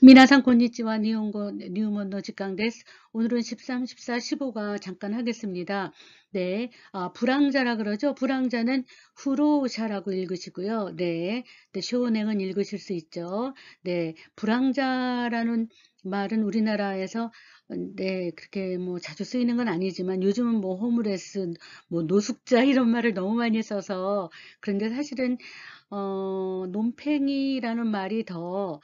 미나상 곤니치와 니혼고 뉴먼노 직강 데스. 오늘은 13, 14, 15가 잠깐 하겠습니다. 네, 불황자라 그러죠. 불황자는 후로샤라고 읽으시고요. 네, 네, 쇼은행은 읽으실 수 있죠. 네, 불황자라는 말은 우리나라에서 네, 그렇게 뭐 자주 쓰이는 건 아니지만 요즘은 뭐 호물레스, 뭐 노숙자 이런 말을 너무 많이 써서 그런데 사실은 논팽이라는 말이 더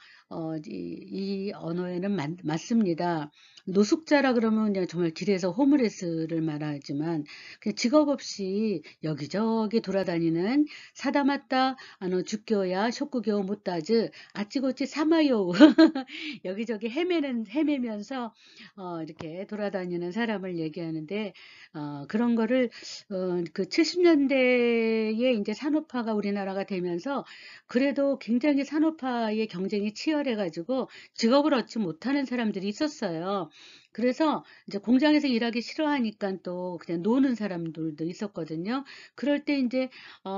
이 언어에는 맞습니다. 노숙자라 그러면 그냥 정말 길에서 호meless를 말하지만 그냥 직업 없이 여기저기 돌아다니는 사다마타 주교야 쇼쿠교 못다즈 아찌고찌 사마요 여기저기 헤매면서 이렇게 돌아다니는 사람을 얘기하는데 그런 거를 그 70년대에 이제 산업화가 우리나라가 되면서 그래도 굉장히 산업화의 경쟁이 치열해가지고 직업을 얻지 못하는 사람들이 있었어요. 그래서 이제 공장에서 일하기 싫어하니까 또 그냥 노는 사람들도 있었거든요. 그럴 때 이제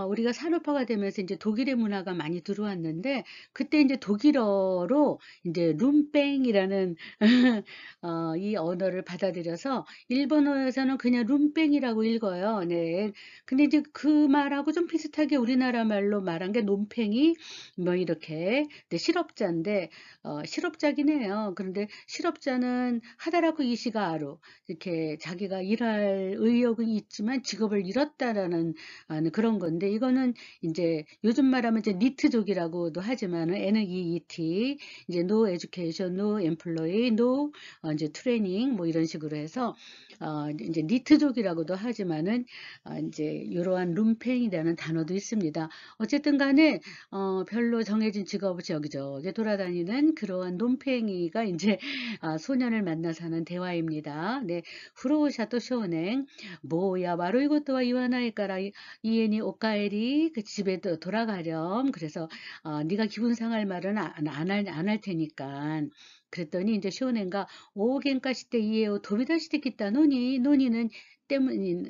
우리가 산업화가 되면서 이제 독일의 문화가 많이 들어왔는데 그때 이제 독일어로 이제 룸뺑이라는 이 언어를 받아들여서 일본어에서는 그냥 룸뺑이라고 읽어요. 네. 근데 이제 그 말하고 좀 비슷하게 우리나라 말로 말한 게 논팽이 뭐 이렇게 네, 실업자인데 실업자긴 해요. 그런데 실업자는 하다라고 이시가 아루 이렇게 자기가 일할 의욕은 있지만 직업을 잃었다라는 그런 건데 이거는 이제 요즘 말하면 이제 니트족이라고도 하지만은 NEET 이제 no education, no employee, no 이제 트레이닝 뭐 이런 식으로 해서 이제 니트족이라고도 하지만은 이제 이러한 룸팽이라는 단어도 있습니다. 어쨌든 간에 별로 정해진 직업 없이 여기저기 돌아다니는 그러한 룸팽이가 이제 소년을 만나서 하는 대화입니다. 네, 후로우샤또 쇼냉 뭐야 바로 이것도와 이와나이까라 이엔이 오카에리 그 집에 돌아가렴. 그래서 네가 기분 상할 말은 안 할 테니까. 그랬더니 이제 쇼넨가 오겐가 시대 이에요 도비다 시대 기타 노니는 때문인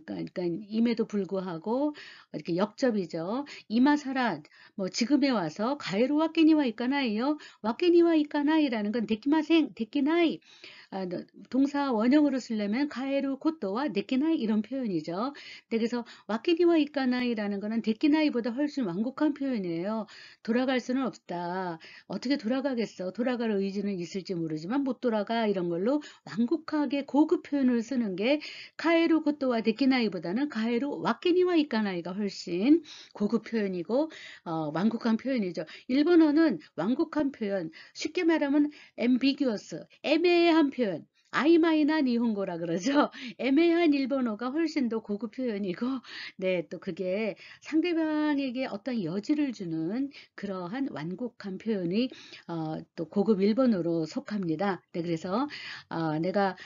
그러니까 임에도 불구하고 이렇게 역접이죠. 이마사라 뭐 지금에 와서 가에로 와케니와 있까나이요. 와케니와 있까나이라는 건 데키마생 데키나이 동사 원형으로 쓰려면 가에루 고토와 데키나이 이런 표현이죠. 네, 그래서 와키니와 이까나이라는 거는 데키나이보다 훨씬 완곡한 표현이에요. 돌아갈 수는 없다. 어떻게 돌아가겠어? 돌아갈 의지는 있을지 모르지만 못 돌아가 이런 걸로 완곡하게 고급 표현을 쓰는 게 카에루 고토와 데키나이보다는 가에루 와키니와 이까나이가 훨씬 고급 표현이고 완곡한 표현이죠. 일본어는 완곡한 표현, 쉽게 말하면 ambiguous, 애매한 표현, 아이마이나 니혼고라 그러죠. 애매한 일본어가 훨씬 더 고급 표현이고, 네, 또 그게 상대방에게 어떤 여지를 주는 그러한 완곡한 표현이 또 고급 일본어로 속합니다. 네, 그래서 내가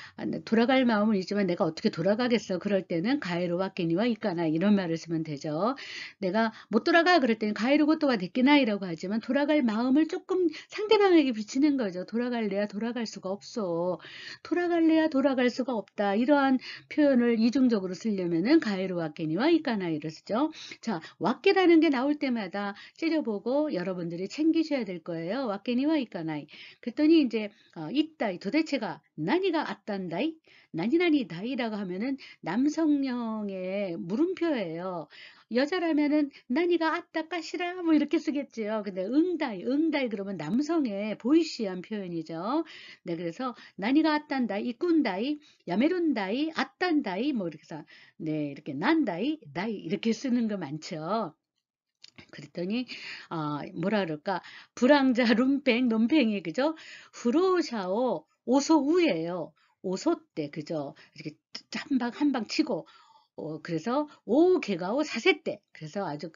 돌아갈 마음은 있지만 내가 어떻게 돌아가겠어? 그럴 때는 가에로 와케니와 이까나 이런 말을 쓰면 되죠. 내가 못 돌아가 그럴 때는 가에로 고토와 데키나이라고 하지만 돌아갈 마음을 조금 상대방에게 비치는 거죠. 돌아갈래야 돌아갈 수가 없어. 돌아갈래야 돌아갈 수가 없다. 이러한 표현을 이중적으로 쓰려면은 가에로 와케니와 이까나이를 쓰죠. 자, 와케라는 게 나올 때마다 째려보고 여러분들이 챙기셔야 될 거예요. 와케니와 이까나이. 그랬더니 이제 이따이 도대체가 나니가 아딴다이? 나니나니 다이라고 하면은 남성형의 물음표예요. 여자라면은 나니가 아따 까시라 뭐 이렇게 쓰겠지요. 근데 응다이 그러면 남성의 보이시한 표현이죠. 네, 그래서 나니가 아딴다이, 이꾼다이, 야메룬다이, 아딴다이 뭐 이렇게 해서 네, 이렇게 난다이, 다이 이렇게 쓰는 거 많죠. 그랬더니 뭐라 그럴까 불황자 룸팽 논팽이 그죠 후로샤오 오소우예요 오소 때 그죠 이렇게 한 방 치고 그래서 오개가오 사세때 그래서 아주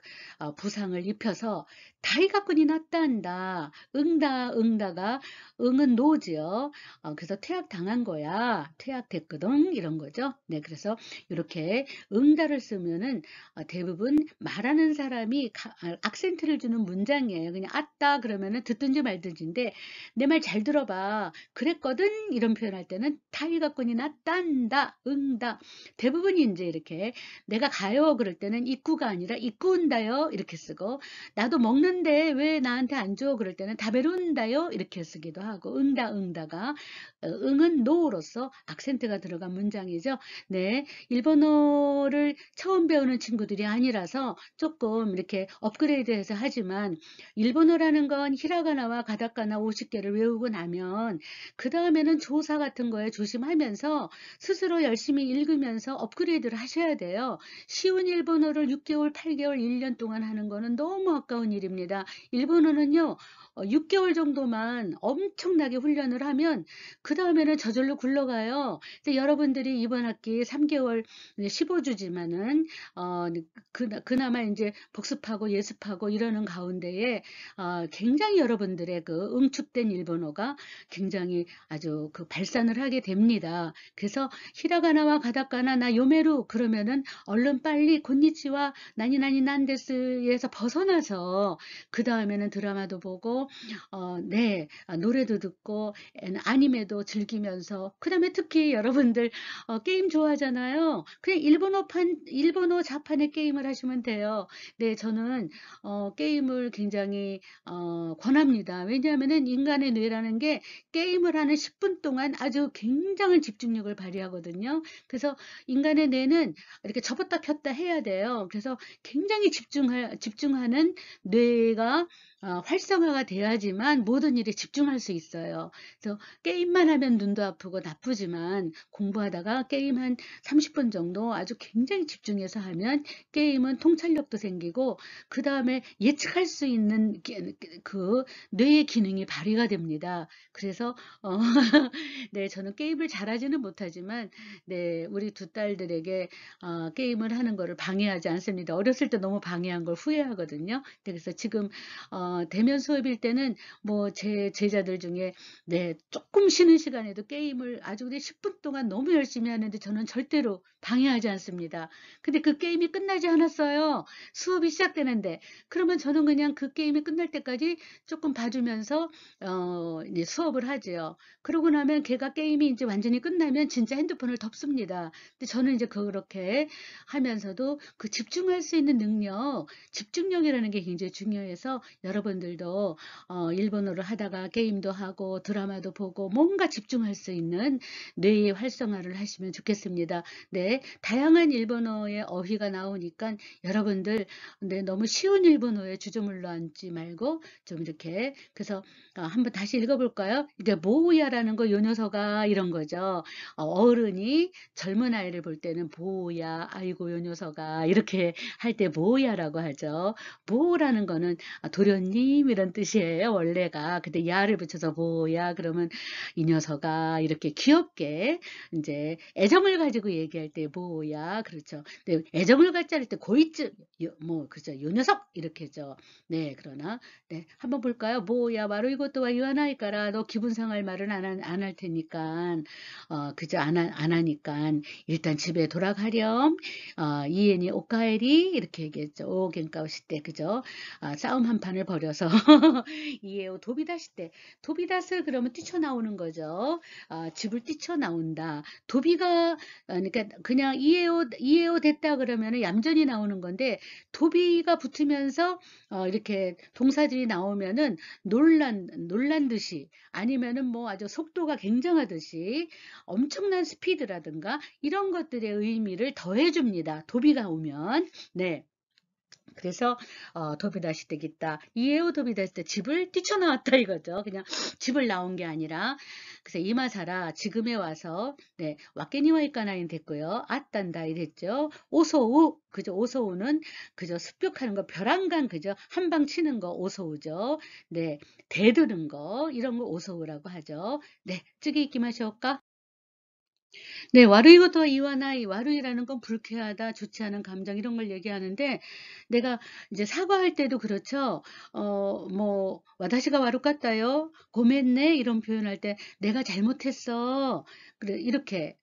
부상을 입혀서 다이가꾼이 났다한다 응다가 응은 노지요 그래서 퇴학당한 거야 퇴학됐거든 이런 거죠 네 그래서 이렇게 응다를 쓰면은 대부분 말하는 사람이 악센트를 주는 문장이에요 그냥 아따 그러면은 듣든지 말든지인데 내 말 잘 들어봐 그랬거든 이런 표현할 때는 다이가꾼이 났단다 응다 대부분이 이제 이렇게 이렇게 내가 가요 그럴 때는 입구가 아니라 입구 온다요 이렇게 쓰고, 나도 먹는데 왜 나한테 안 줘 그럴 때는 다베로 온다요 이렇게 쓰기도 하고, 응다 응다가 응은 노로서 악센트가 들어간 문장이죠. 네, 일본어를 처음 배우는 친구들이 아니라서 조금 이렇게 업그레이드해서 하지만, 일본어라는 건 히라가나와 가다카나 50개를 외우고 나면 그 다음에는 조사 같은 거에 조심하면서 스스로 열심히 읽으면서 업그레이드를 하셔야 돼요. 쉬운 일본어를 6개월, 8개월, 1년 동안 하는 거는 너무 아까운 일입니다. 일본어는요, 6개월 정도만 엄청나게 훈련을 하면 그 다음에는 저절로 굴러가요. 근데 여러분들이 이번 학기 3개월 15주지만은 그나마 이제 복습하고 예습하고 이러는 가운데에 굉장히 여러분들의 그 응축된 일본어가 굉장히 아주 그 발산을 하게 됩니다. 그래서 히라가나와 가다카나 나 요메루 그러면은 얼른 빨리 곤니치와 나니나니 난데스에서 벗어나서 그 다음에는 드라마도 보고 네, 노래도 듣고 아니메도 즐기면서, 그 다음에 특히 여러분들 게임 좋아하잖아요. 그냥 일본어 자판의 게임을 하시면 돼요. 네, 저는 게임을 굉장히 권합니다. 왜냐하면은 인간의 뇌라는 게 게임을 하는 10분 동안 아주 굉장한 집중력을 발휘하거든요. 그래서 인간의 뇌는 이렇게 접었다 폈다 해야 돼요. 그래서 굉장히 집중하는 뇌가 활성화가 돼야지만 모든 일에 집중할 수 있어요. 그래서 게임만 하면 눈도 아프고 나쁘지만, 공부하다가 게임 한 30분 정도 아주 굉장히 집중해서 하면 게임은 통찰력도 생기고 그 다음에 예측할 수 있는 그 뇌의 기능이 발휘가 됩니다. 그래서 네, 저는 게임을 잘하지는 못하지만 네, 우리 두 딸들에게 게임을 하는 거를 방해하지 않습니다. 어렸을 때 너무 방해한 걸 후회하거든요. 네, 그래서 지금 대면 수업일 때는 뭐 제 제자들 중에 네, 조금 쉬는 시간에도 게임을 아주 그냥 10분 동안 너무 열심히 하는데 저는 절대로 방해하지 않습니다. 근데 그 게임이 끝나지 않았어요. 수업이 시작되는데. 그러면 저는 그냥 그 게임이 끝날 때까지 조금 봐주면서 이제 수업을 하지요. 그러고 나면 걔가 게임이 이제 완전히 끝나면 진짜 핸드폰을 덮습니다. 근데 저는 이제 그렇게 하면서도 그 집중할 수 있는 능력, 집중력이라는 게 굉장히 중요해서 여러분들도 일본어를 하다가 게임도 하고 드라마도 보고 뭔가 집중할 수 있는 뇌의 활성화를 하시면 좋겠습니다. 네, 다양한 일본어의 어휘가 나오니까 여러분들 네, 너무 쉬운 일본어에 주저물러 앉지 말고 좀 이렇게, 그래서 한번 다시 읽어볼까요? 이게 뭐야라는 거, 요 녀석아 이런 거죠. 어른이 젊은 아이를 볼 때는 뭐야, 아이고 요 녀석아 이렇게 할 때 뭐야라고 하죠. 뭐라는 거는 도련님 이런 뜻이에요 원래가. 근데 야를 붙여서 뭐야 그러면 이 녀석아 이렇게 귀엽게 이제 애정을 가지고 얘기할 때 뭐야, 그렇죠. 근데 애정을 갖지 않을 때 고이즈 뭐 그죠, 요 녀석 이렇게죠. 네, 그러나 네, 한번 볼까요? 뭐야 바로 이것도 와 유하나이까라, 너 기분 상할 말은 안 할 테니까 그죠, 안 하니까 일단 집에 돌아가렴. 이엔이 오카에리 이렇게 얘기했죠. 오겐까우시 때, 그죠? 싸움 한 판을 벌여서 이에오 도비다시 때, 도비다스 그러면 뛰쳐나오는 거죠. 집을 뛰쳐나온다. 도비가 그러니까 그냥 이에오 됐다 그러면 얌전히 나오는 건데, 도비가 붙으면서 이렇게 동사들이 나오면은 놀란 듯이, 아니면은 뭐 아주 속도가 굉장하듯이 엄청난 스피드라든가 이런 것들의 의미를 더해줍니다. 도비가 오면. 네. 그래서 도비다시 되겠다. 이에오 도비다시 때 집을 뛰쳐나왔다 이거죠. 그냥 집을 나온 게 아니라. 그래서 이마사라 지금에 와서 네, 와케니와 이까나인 됐고요. 아딴다이 됐죠. 오소우 그죠. 오소우는 그저 습격하는 거, 벼랑간 그죠. 한 방 치는 거 오소우죠. 네, 대드는 거 이런 거 오소우라고 하죠. 네, 쯔기 이키마시오까? 네, 와루이고토 이와나이, 와루이라는 건 불쾌하다, 좋지 않은 감정 이런 걸 얘기하는데, 내가 이제 사과할 때도 그렇죠. 뭐 와다시가 와루 같다요, 고멘네 이런 표현할 때 내가 잘못했어. 그래 이렇게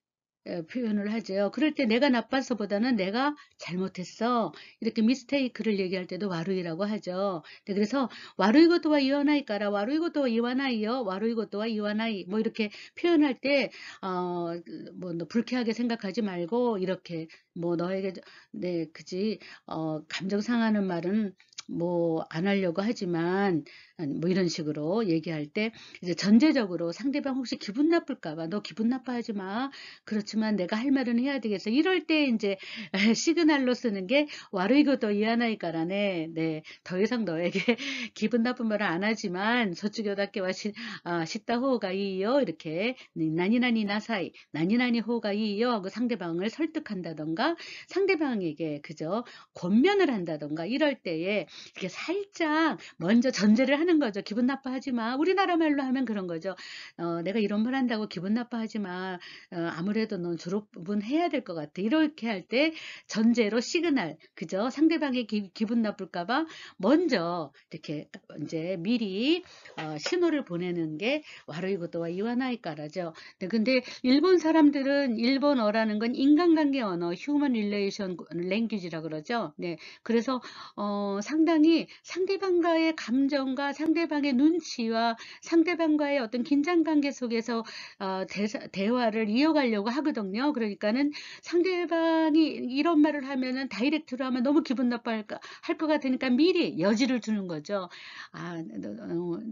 표현을 하죠. 그럴 때 내가 나빠서보다는 내가 잘못했어. 이렇게 미스테이크를 얘기할 때도 와루이라고 하죠. 네, 그래서 와루이고토와 이와나이까라 와루이고토와 이와나이요. 와루이고토와 이와나이 뭐 이렇게 표현할 때 뭐 너 불쾌하게 생각하지 말고 이렇게 뭐 너에게 네, 그지 감정 상하는 말은 뭐 안 하려고 하지만 뭐 이런 식으로 얘기할 때 이제 전제적으로 상대방 혹시 기분 나쁠까 봐 너 기분 나빠하지 마. 그렇지만 내가 할 말은 해야 되겠어. 이럴 때 이제 시그널로 쓰는 게 와르이고도 이하나이까라네. 네, 더 이상 너에게 기분 나쁜 말을 안 하지만 소츠교답게와 시다 호가 이요 이렇게 나니나니 나사이 나니나니 호가 이요 하고 상대방을 설득한다던가 상대방에게 그죠 권면을 한다던가 이럴 때에 이렇게 살짝 먼저 전제를 하는 거죠. 기분 나빠하지 마. 우리나라 말로 하면 그런 거죠. 내가 이런 말 한다고 기분 나빠하지 마. 아무래도 넌 졸업은 해야 될 것 같아. 이렇게 할 때 전제로 시그널, 그죠? 상대방의 기분 나쁠까봐 먼저 이렇게 이제 미리 신호를 보내는 게 와르이고도와 이와나이까라죠. 네, 근데 일본 사람들은 일본어라는 건 인간관계 언어, 휴먼 릴레이션 랭귀지라 그러죠. 네, 그래서 상당히 상대방과의 감정과 상대방의 눈치와 상대방과의 어떤 긴장관계 속에서 대화를 이어가려고 하거든요. 그러니까는 상대방이 이런 말을 하면은 다이렉트로 하면 너무 기분 나빠할 것 같으니까 미리 여지를 주는 거죠.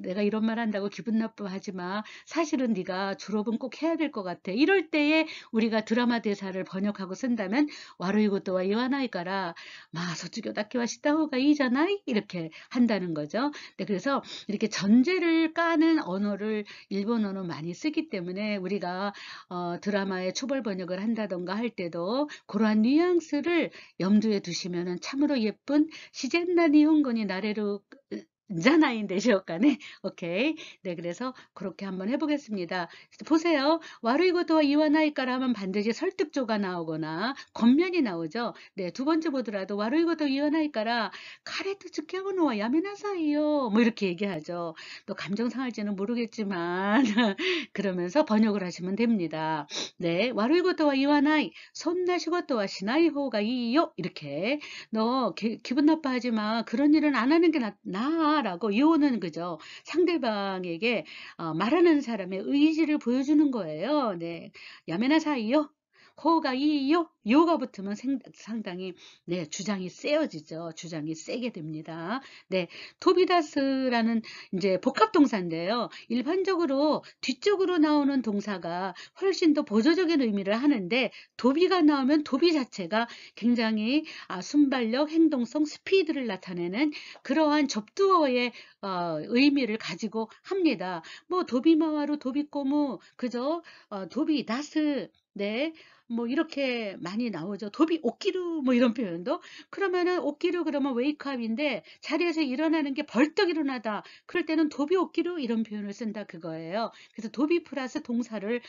내가 이런 말 한다고 기분 나빠하지 마. 사실은 네가 졸업은 꼭 해야 될 것 같아. 이럴 때에 우리가 드라마 대사를 번역하고 쓴다면 와르이고토와 이와나이까라 마 소츠교 다케와 시다호가 이잖아이 이렇게 한다는 거죠. 네, 그래서 이렇게 전제를 까는 언어를 일본어는 많이 쓰기 때문에 우리가 드라마의 초벌 번역을 한다던가 할 때도 그러한 뉘앙스를 염두에 두시면 참으로 예쁜 시젠나 니혼고니 나레루 자나인 되시오까네. 오케이. 네, 그래서 그렇게 한번 해보겠습니다. 보세요. 와르이고도와 이와나이까라 하면 반드시 설득조가 나오거나 겉면이 나오죠. 네, 두 번째 보더라도 와르이고도 이와나이까라 카레트 츠케오노와 야메나사이요. 뭐 이렇게 얘기하죠. 또 감정 상할지는 모르겠지만 그러면서 번역을 하시면 됩니다. 네, 와르이고도와 이와나이 손나시고도와 시나이호가 이요. 이렇게 너 기분 나빠하지 마. 그런 일은 안 하는 게 나아라고 요는 그죠. 상대방에게 말하는 사람의 의지를 보여주는 거예요. 네, 야메나 사이요. 호가 이요 요가 붙으면 상당히 네 주장이 세어지죠. 주장이 세게 됩니다. 네, 토비다스라는 이제 복합 동사인데요. 일반적으로 뒤쪽으로 나오는 동사가 훨씬 더 보조적인 의미를 하는데 도비가 나오면 도비 자체가 굉장히 순발력, 행동성, 스피드를 나타내는 그러한 접두어의 의미를 가지고 합니다. 뭐 도비마와루, 도비꼬무, 그죠? 도비다스, 네, 뭐 이렇게 많이 나오죠. 도비 오키루 뭐 이런 표현도 그러면은 오키루 그러면 웨이크업인데 자리에서 일어나는 게 벌떡 일어나다. 그럴 때는 도비 오키루 이런 표현을 쓴다 그거예요. 그래서 도비 플러스 동사를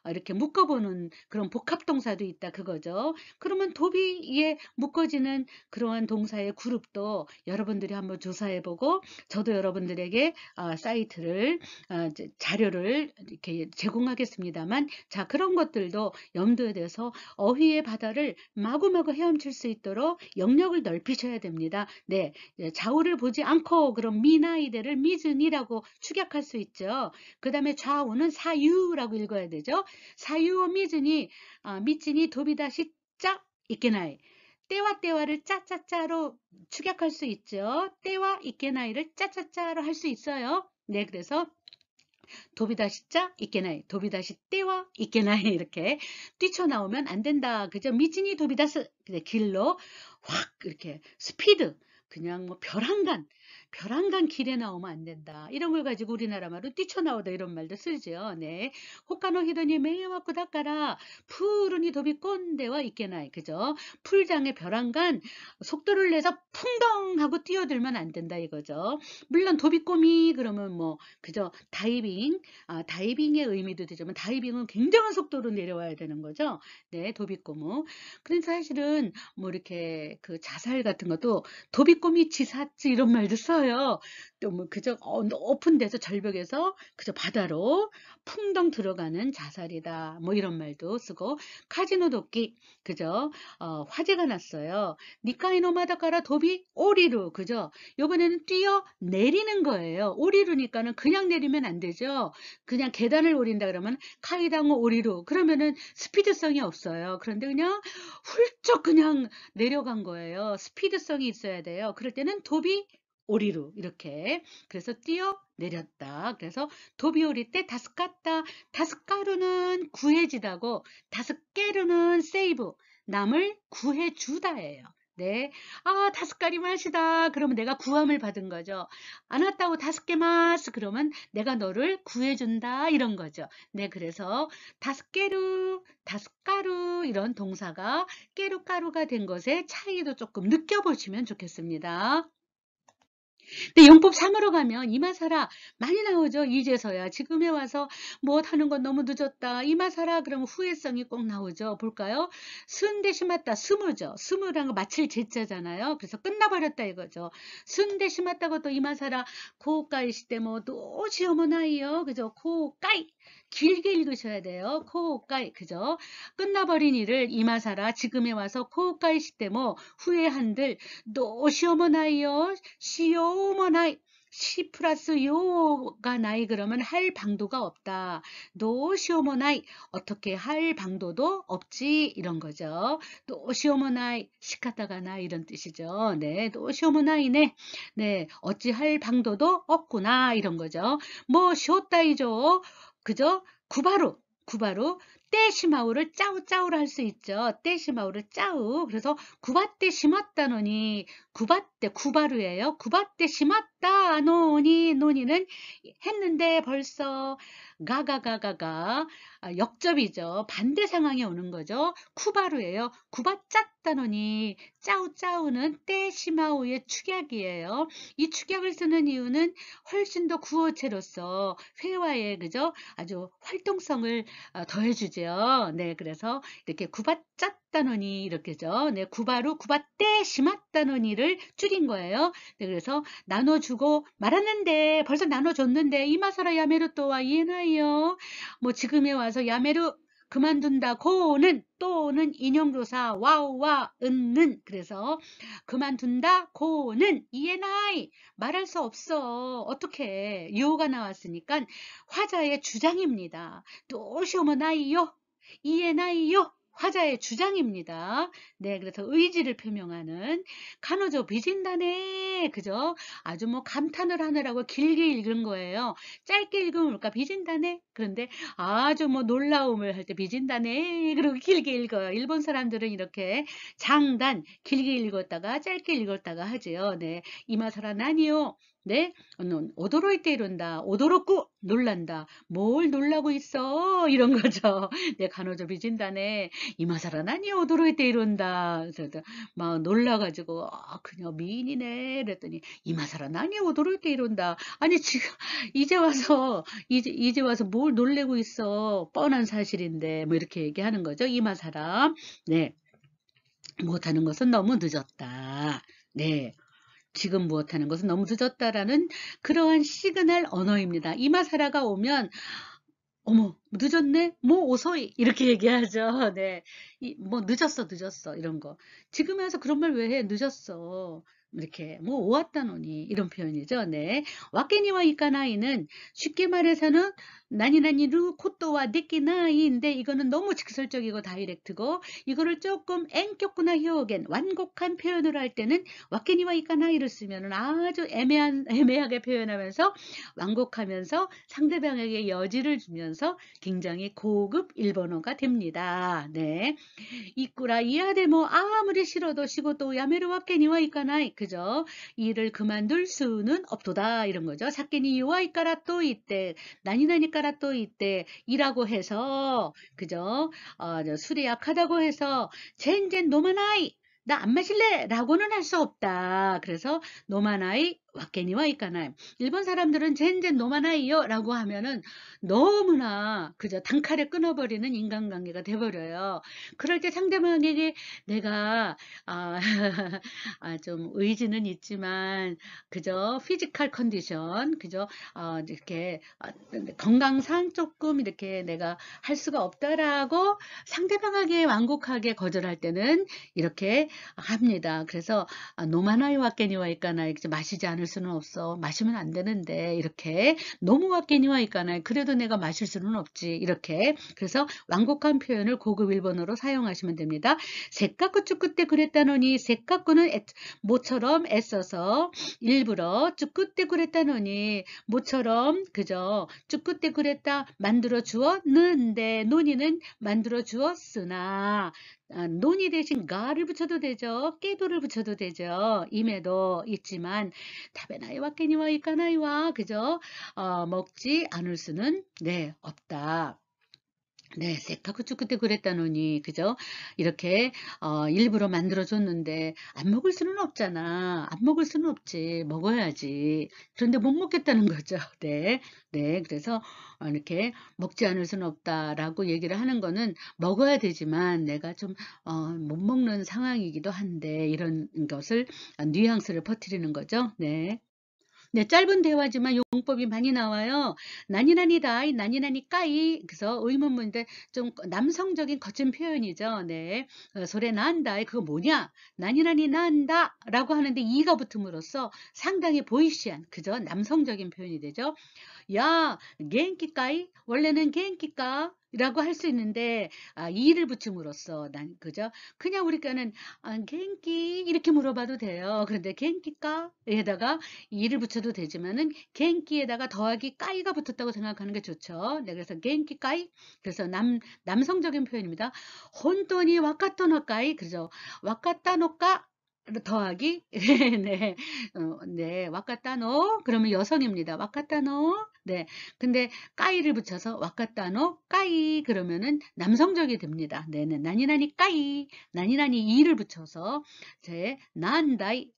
이렇게 묶어보는 그런 복합 동사도 있다 그거죠. 그러면 도비에 묶어지는 그러한 동사의 그룹도 여러분들이 한번 조사해보고 저도 여러분들에게 사이트를 자료를 이렇게 제공하겠습니다만 자 그런 것들도 염두에 대서 어휘의 바다를 마구마구 헤엄칠 수 있도록 영역을 넓히셔야 됩니다. 네, 좌우를 보지 않고 그럼 미나이데를 미즈니라고 축약할 수 있죠. 그 다음에 좌우는 사유라고 읽어야 되죠. 사유어 미즈니 미치니 도비다시 짜 있게나이 때와 때와를 짜짜짜로 축약할 수 있죠. 때와 있게나이를 짜짜짜로 할 수 있어요. 네, 그래서 도비다시 짜 있게나이 도비다시 때와 있게나이 이렇게 뛰쳐나오면 안 된다. 그죠? 미치니 도비다스 길로 확 이렇게 스피드 그냥 뭐 별 한간 길에 나오면 안 된다. 이런 걸 가지고 우리나라 말로 뛰쳐나오다 이런 말도 쓰죠. 네. 호카노 히로니 메이와쿠 다까라 푸르니 도비 꼰대와 있게나이. 그죠? 풀장에 별 한간 속도를 내서 풍덩 하고 뛰어들면 안 된다 이거죠. 물론 도비꼬미 그러면 뭐 그죠? 다이빙의 의미도 되지만 다이빙은 굉장한 속도로 내려와야 되는 거죠. 네, 도비꼬무. 그래서 사실은 뭐 이렇게 그 자살 같은 것도 도비꼬미 지사츠 이런 말도 써요. 또 뭐 그저 높은 데서 절벽에서 그저 바다로 풍덩 들어가는 자살이다. 뭐 이런 말도 쓰고 카지노 도끼 그죠? 화제가 났어요. 니카이노마다카라 도비 오리루 그죠? 요번에는 뛰어 내리는 거예요. 오리루니까는 그냥 내리면 안 되죠. 그냥 계단을 오린다 그러면 카이당오 오리루 그러면은 스피드성이 없어요. 그런데 그냥 훌쩍 그냥 내려간 거예요. 스피드성이 있어야 돼요. 그럴 때는 도비 오리루 이렇게 그래서 뛰어 내렸다. 그래서 도비 오리 때 다스카타 다스카루는 구해지다고 다스케루는 세이브 남을 구해주다예요. 네. 아, 다스카리 마시다. 그러면 내가 구함을 받은 거죠. 아나타오 다스케마스. 그러면 내가 너를 구해준다. 이런 거죠. 네. 그래서 다스케루, 다스카루 이런 동사가 깨루까루가 된 것의 차이도 조금 느껴보시면 좋겠습니다. 근데 용법 3으로 가면 이마사라 많이 나오죠. 이제서야 지금에 와서 뭐 하는 건 너무 늦었다. 이마사라 그러면 후회성이 꼭 나오죠. 볼까요? 순 대신 맞다. 스무죠. 스무라는 거 마칠 제자잖아요. 그래서 끝나버렸다 이거죠. 순 대신 맞다고 또 이마사라 코까이 시대 뭐또 시어머나이요. 그죠? 코까이 길게 읽으셔야 돼요. 코까이 그죠? 끝나버린 일을 이마사라 지금에 와서 코까이 시대 뭐 후회한들 또 시어머나이요. 시어머나이 시 플러스 요가 나이 그러면 할 방도가 없다. 노 시어머나이 어떻게 할 방도도 없지 이런 거죠. 또 시어머나이 시카타가나 이런 뜻이죠. 네, 또 시어머나이네. 네, 어찌 할 방도도 없구나 이런 거죠. 뭐 쇼따이죠. 그죠? 구바루 떼시마우를 짜우짜우를 할 수 있죠. 떼시마우를 짜우. 그래서 구바떼 심었다노니 구바떼 구바루예요. 구바떼 심었다 노니 노니는 했는데 벌써 가가가가가 역접이죠. 반대 상황이 오는 거죠. 쿠바루예요. 구바짰다노니 짜우짜우는 떼시마우의 축약이에요. 이 축약을 쓰는 이유는 훨씬 더 구어체로서 회화에 그죠? 아주 활동성을 더해주죠. 네, 그래서 이렇게 구바짰다노니 이렇게죠. 네, 구바루 구바떼 심았다노니를 줄인 거예요. 네, 그래서 나눠주고 말았는데 벌써 나눠줬는데 이마사라 야메루 또와 이해나이요. 뭐 지금에 와서 야메루 그만둔다 고는 또는 인용조사 와우와 은는 그래서 그만둔다 고는 이해나이 말할 수 없어 어떻게 유호가 나왔으니까 화자의 주장입니다. 또 시오모나이요 이해나이요 화자의 주장입니다. 네, 그래서 의지를 표명하는 간호조 비진다네 그죠? 아주 뭐 감탄을 하느라고 길게 읽은 거예요. 짧게 읽으면 뭘까 비진다네 그런데 아주 뭐 놀라움을 할 때 비진다네 그리고 길게 읽어요. 일본 사람들은 이렇게 장단 길게 읽었다가 짧게 읽었다가 하지요. 네, 이마사라 나니요. 네, 오도로이때 이런다. 오도롭고 놀란다. 뭘 놀라고 있어? 이런 거죠. 네, 간호조 비진다네. 이마사라 나니 오도로이때 이런다. 그래서 막 놀라가지고 그냥 미인이네. 그랬더니 이마사라 나니 오도로이때 이런다. 아니 지금 이제 와서 뭘 놀래고 있어? 뻔한 사실인데 뭐 이렇게 얘기하는 거죠. 이마사라. 네, 못하는 것은 너무 늦었다. 네. 지금 무엇하는 것은 너무 늦었다라는 그러한 시그널 언어입니다. 이마사라가 오면 어머 늦었네 뭐 오소이 이렇게 얘기하죠. 네, 뭐 늦었어 이런 거. 지금 와서 그런 말 왜 해? 늦었어. 이렇게 뭐 오왔다노니 이런 표현이죠. 네, 와케니와 이카나이는 쉽게 말해서는 나니나니루 코토와 데키나이인데 이거는 너무 직설적이고 다이렉트고 이거를 조금 엔격구나 효겐 완곡한 표현을 할 때는 와케니와 이카나이를 쓰면 아주 애매하게 표현하면서 완곡하면서 상대방에게 여지를 주면서 굉장히 고급 일본어가 됩니다. 네. 이꾸라 이하데모 아무리 싫어도 시고또 야메루 와케니와 이까나이 그죠? 일을 그만둘 수는 없도다 이런 거죠. 사케니 요아이까라 또 이때 나니나니까라 또 이때 이라고 해서 그죠? 술이 약하다고 해서 젠젠 노마나이 나 안 마실래 라고는 할 수 없다. 그래서 노마나이 와케니와 이까나이. 일본 사람들은 젠젠 노마나이요 라고 하면은 너무나 그저 단칼에 끊어버리는 인간관계가 돼버려요. 그럴 때 상대방에게 내가 아, 좀 의지는 있지만 그저 피지컬 컨디션 그저 이렇게 건강상 조금 이렇게 내가 할 수가 없다라고 상대방에게 완곡하게 거절할 때는 이렇게 합니다. 그래서 노마나이 와케니와 있까나이 마시지 않을 수는 없어. 마시면 안 되는데 이렇게 너무 와케니와 있까나이 그래도 내가 마실 수는 없지. 이렇게 그래서 완곡한 표현을 고급 일본어로 사용하시면 됩니다. 세카쿠 쭈꾸 때 그랬다노니 세카쿠는 모처럼 애써서 일부러 쭈꾸 때 그랬다노니 모처럼 그저 쭈꾸 때 그랬다 만들어 주었는데 논이는 만들어 주었으나 논이 대신 가를 붙여도 되죠. 깨도를 붙여도 되죠. 임에도 있지만 다베나이 와케니와 이까나이와 그저 먹지 않을 수는 네 없다. 네, 세카쿠 쭈꾸 때 그랬다노니, 그죠? 이렇게, 일부러 만들어줬는데, 안 먹을 수는 없잖아. 안 먹을 수는 없지. 먹어야지. 그런데 못 먹겠다는 거죠. 네. 네. 그래서, 이렇게, 먹지 않을 수는 없다라고 얘기를 하는 거는, 먹어야 되지만, 내가 좀, 못 먹는 상황이기도 한데, 이런 것을, 뉘앙스를 퍼뜨리는 거죠. 네. 네, 짧은 대화지만 용법이 많이 나와요. 나니나니다이, 나니나니까이. 그래서 의문문인데 좀 남성적인 거친 표현이죠. 네. 소리 난다이. 그거 뭐냐? 나니나니 난다. 라고 하는데 이가 붙음으로써 상당히 보이시한, 그죠? 남성적인 표현이 되죠. 야, 겐키까이? 원래는 겐키까? 라고 할 수 있는데, 이를 붙임으로써, 그죠? 그냥 우리가는, 겐키? 이렇게 물어봐도 돼요. 그런데 겐키까? 에다가 이를 붙여도 되지만은, 겐키에다가 더하기 까이가 붙었다고 생각하는 게 좋죠. 네, 그래서 겐키까이? 그래서 남성적인 표현입니다. 혼돈이 와카토노까이? 그죠? 와카타노까? 더하기 네, 네, 와카타노 그러면 여성입니다. 와카타노 네, 근데 까이를 붙여서 와카타노 까이 그러면은 남성적이 됩니다. 네네, 나니나니 까이, 나니나니 이를 붙여서 제 난다이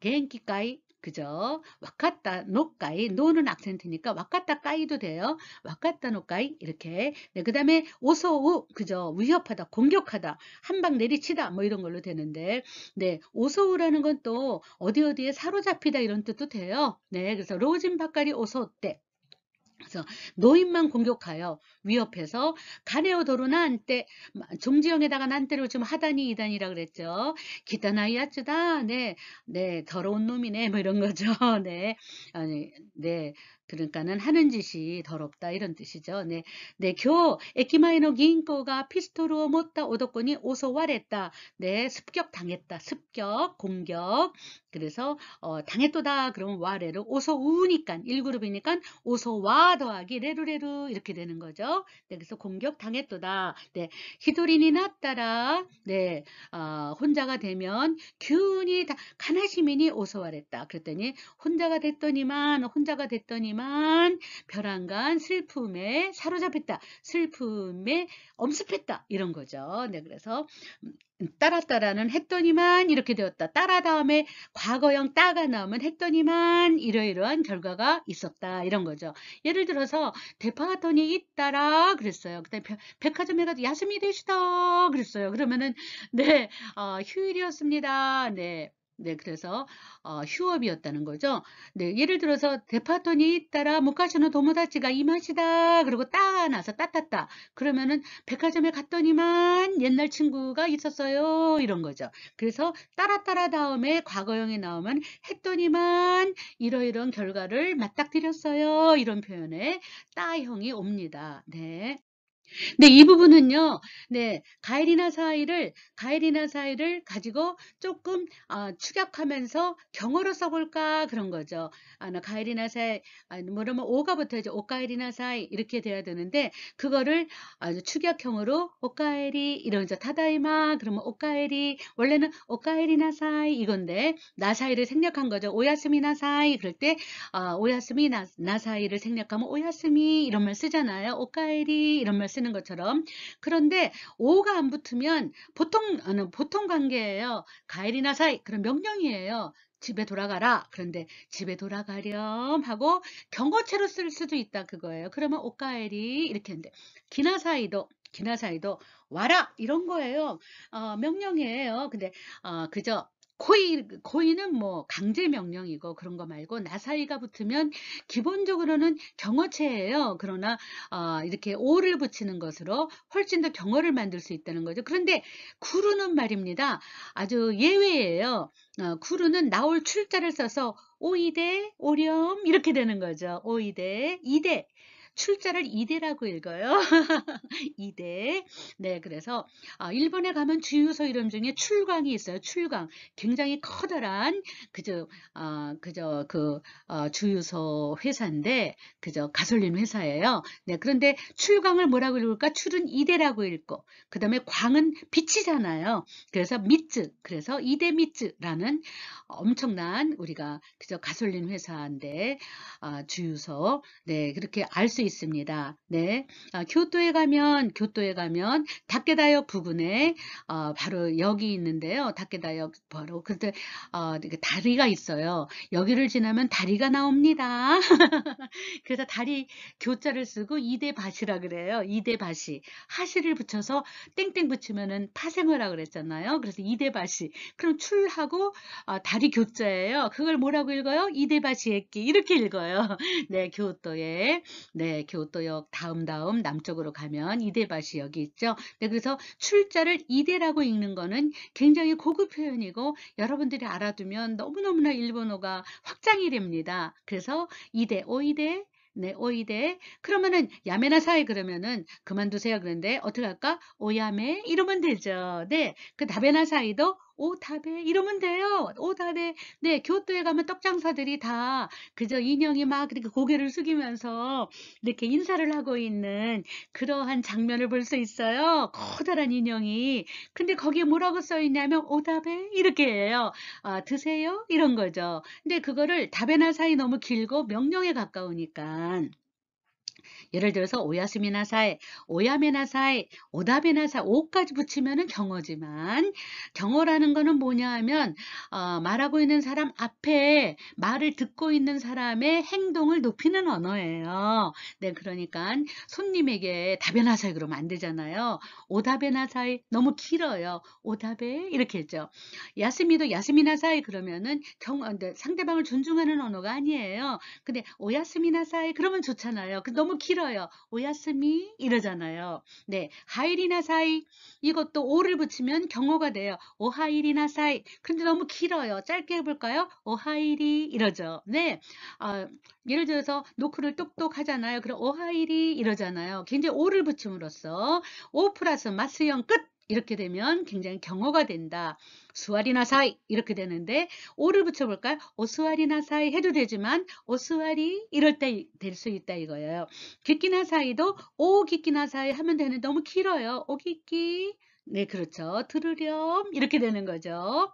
겐키 까이 그죠? 와카타 노까이 노는 악센트니까 와카타 까이도 돼요. 와카타 노까이 이렇게 네, 그 다음에 오소우 그죠? 위협하다 공격하다 한 방 내리치다 뭐 이런 걸로 되는데 네 오소우라는 건 또 어디 어디에 사로잡히다 이런 뜻도 돼요. 네 그래서 로진 바까리 오소때 그래서 노인만 공격하여 위협해서 가네오 도로난 때 종지형에다가 난 때를 좀 하다니 이단이라 그랬죠. 기타나이 야츠다. 네, 네, 더러운 놈이네. 뭐 이런 거죠. 네, 아니, 네. 그러니까는 하는 짓이 더럽다 이런 뜻이죠. 네, 네, 에키마이노銀行가 피스토ルを 持った 오도코니 오소와랬다. 네, 습격 당했다. 습격, 공격. 그래서 당했도다 그러면 와레를 오소우니까 1그룹이니까 오소와 더하기 레루레루 이렇게 되는 거죠. 네, 그래서 공격 당했도다. 네, 히도리니 났다라. 네, 혼자가 되면 균이 다 가나시미니 오소와랬다. 그랬더니 혼자가 됐더니만 벼랑간 슬픔에 사로잡혔다. 슬픔에 엄습했다. 이런 거죠. 네, 그래서 따랐다라는 했더니만 이렇게 되었다. 따라 다음에 과거형 따가 나오면 했더니만 이러이러한 결과가 있었다. 이런 거죠. 예를 들어서 데파토니 있다라 그랬어요. 그다음에 백화점에 가도 야스미 되시다 그랬어요. 그러면은 네, 휴일이었습니다. 네. 네, 그래서 휴업이었다는 거죠. 네, 예를 들어서 데파토니 따라 무카시노 도모다치가 이 맛이다. 그리고 따 나서 따따따. 그러면은 백화점에 갔더니만 옛날 친구가 있었어요. 이런 거죠. 그래서 따라 다음에 과거형이 나오면 했더니만 이러이러한 결과를 맞닥뜨렸어요. 이런 표현에 따형이 옵니다. 네. 네, 이 부분은요, 네, 가에리나 사이를 가지고 조금, 축약하면서 경어로 써볼까, 그런 거죠. 가에리나 사이, 뭐라면 오가 붙어야죠. 오카에리나 사이, 이렇게 돼야 되는데, 그거를 아주 축약형으로, 오카에리, 이러면서 타다이마, 그러면 오카에리, 원래는 오카에리나 사이, 이건데, 나사이를 생략한 거죠. 오야스미 나사이, 그럴 때, 오야스미 나사이를 생략하면 오야스미, 이런 말 쓰잖아요. 오카에리, 이런 말 쓰는 것처럼. 그런데 오가 안 붙으면 보통 관계예요. 가에리나 사이 그런 명령이에요. 집에 돌아가라. 그런데 집에 돌아가렴 하고 경고체로 쓸 수도 있다 그거예요. 그러면 오카에리 이렇게 했는데 기나사이도 와라 이런 거예요. 명령이에요. 근데 그저 고이는 뭐 강제 명령이고 그런 거 말고 나사이가 붙으면 기본적으로는 경어체예요. 그러나 이렇게 오를 붙이는 것으로 훨씬 더 경어를 만들 수 있다는 거죠. 그런데 구루는 말입니다. 아주 예외예요. 구루는 나올 출자를 써서 오이대, 오렴 이렇게 되는 거죠. 오이대, 이대. 출자를 이대라고 읽어요. 이대. 네, 그래서 일본에 가면 주유소 이름 중에 출광이 있어요. 출광. 굉장히 커다란 주유소 회사인데 가솔린 회사예요. 네, 그런데 출광을 뭐라고 읽을까? 출은 이대라고 읽고 그다음에 광은 빛이잖아요. 그래서 미츠. 그래서 이대 미츠라는 엄청난 우리가 가솔린 회사인데 주유소. 네, 그렇게 알 수 있습니다. 네. 교토에 가면 다케다역 부근에 바로 역이 있는데요. 다케다역 바로 그때 이렇게 다리가 있어요. 여기를 지나면 다리가 나옵니다. 그래서 다리 교자를 쓰고 이대밭이라 그래요. 이대밭이 하시를 붙여서 땡땡 붙이면은 파생어라 그랬잖아요. 그래서 이대밭이 그럼 출하고 다리 교자예요. 그걸 뭐라고 읽어요? 이대밭이 했기 이렇게 읽어요. 네, 네, 교토역 다음 남쪽으로 가면 이대밭이 여기 있죠. 네, 그래서 출자를 이대라고 읽는 거는 굉장히 고급 표현이고 여러분들이 알아두면 너무너무나 일본어가 확장이 됩니다. 그래서 이대, 오이대, 네, 오이대. 그러면은 야메나사이 그러면은 그만두세요. 그런데 어떻게 할까? 오야메 이러면 되죠. 네, 그 다베나사이도 오다베 이러면 돼요. 오다베. 네, 교토에 가면 떡장사들이 다 그저 인형이 막 이렇게 고개를 숙이면서 이렇게 인사를 하고 있는 그러한 장면을 볼 수 있어요. 커다란 인형이. 근데 거기에 뭐라고 써 있냐면 오다베 이렇게 해요. 드세요? 이런 거죠. 근데 그거를 다베나사이 너무 길고 명령에 가까우니까 예를 들어서 오야스미나사이, 오야메나사이, 오다베나사이, 오까지 붙이면은 경어지만 경어라는 거는 뭐냐 하면 말하고 있는 사람 앞에 말을 듣고 있는 사람의 행동을 높이는 언어예요. 네, 그러니까 손님에게 다베나사이 그러면 안 되잖아요. 오다베나사이 너무 길어요. 오다베 이렇게 했죠. 야스미도 야스미나사이 그러면은 상대방을 존중하는 언어가 아니에요. 근데 오야스미나사이 그러면 좋잖아요. 너무 길어요. 오야스미 이러잖아요. 네, 하이리나사이 이것도 오를 붙이면 경어가 돼요. 오하이리나사이. 근데 너무 길어요. 짧게 해볼까요? 오하이리 이러죠. 네, 예를 들어서 노크를 똑똑 하잖아요. 그럼 오하이리 이러잖아요. 굉장히 오를 붙임으로써 오 플러스 마스형 끝 이렇게 되면 굉장히 경어가 된다. 수아리나사이 이렇게 되는데 오를 붙여볼까요? 오수아리나사이 해도 되지만 오수아리 이럴 때 될 수 있다 이거예요. 기끼나사이도 오 기끼나사이 하면 되는데 너무 길어요. 오기끼 네, 그렇죠. 들으렴 이렇게 되는 거죠.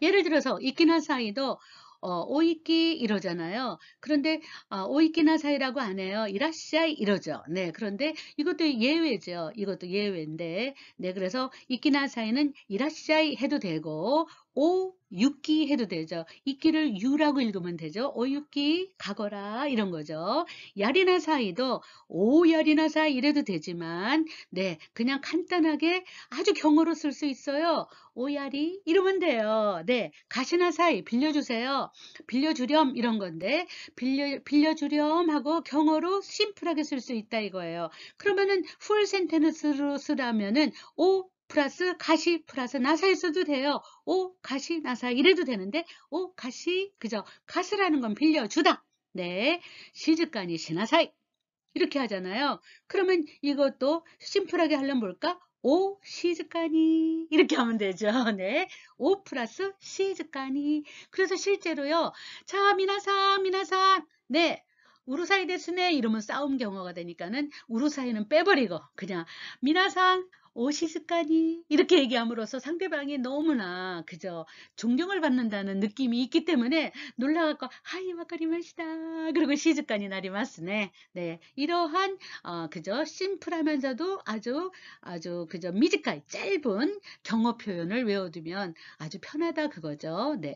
예를 들어서 이끼나 사이도 오이끼 이러잖아요. 그런데 오이끼나 사이라고 안 해요. 이라시아이 이러죠. 네, 그런데 이것도 예외죠. 이것도 예외인데, 네, 그래서 이끼나 사이는 이라시아이 해도 되고 오 육기 해도 되죠. 이끼를 유라고 읽으면 되죠. 오육기 가거라 이런 거죠. 야리나 사이도 오야리나 사이 이래도 되지만, 네, 그냥 간단하게 아주 경어로 쓸 수 있어요. 오야리 이러면 돼요. 네, 가시나 사이 빌려주세요. 빌려주렴 이런 건데 빌려주렴 하고 경어로 심플하게 쓸 수 있다 이거예요. 그러면은 풀 센테ን스로 쓰라면은 오 플러스 가시 플러스 나사에 써도 돼요. 오 가시 나사 이래도 되는데 오 가시 그죠? 가스라는 건 빌려주다. 네, 시즈카니 시나사이 이렇게 하잖아요. 그러면 이것도 심플하게 하려면 뭘까? 오 시즈카니 이렇게 하면 되죠. 네, 오 플러스 시즈카니. 그래서 실제로요. 자, 미나상 네, 우루사이 데스네 이러면 싸움 경어가 되니까는 우루사이는 빼버리고 그냥 미나상 오시즈카니 이렇게 얘기함으로써 상대방이 너무나 그저 존경을 받는다는 느낌이 있기 때문에 놀라갖고 하이 와카리마시다 그리고 시즈카니 나리마스네. 네, 이러한 그저 심플하면서도 아주 그저 미지카이 짧은 경어 표현을 외워두면 아주 편하다 그거죠. 네.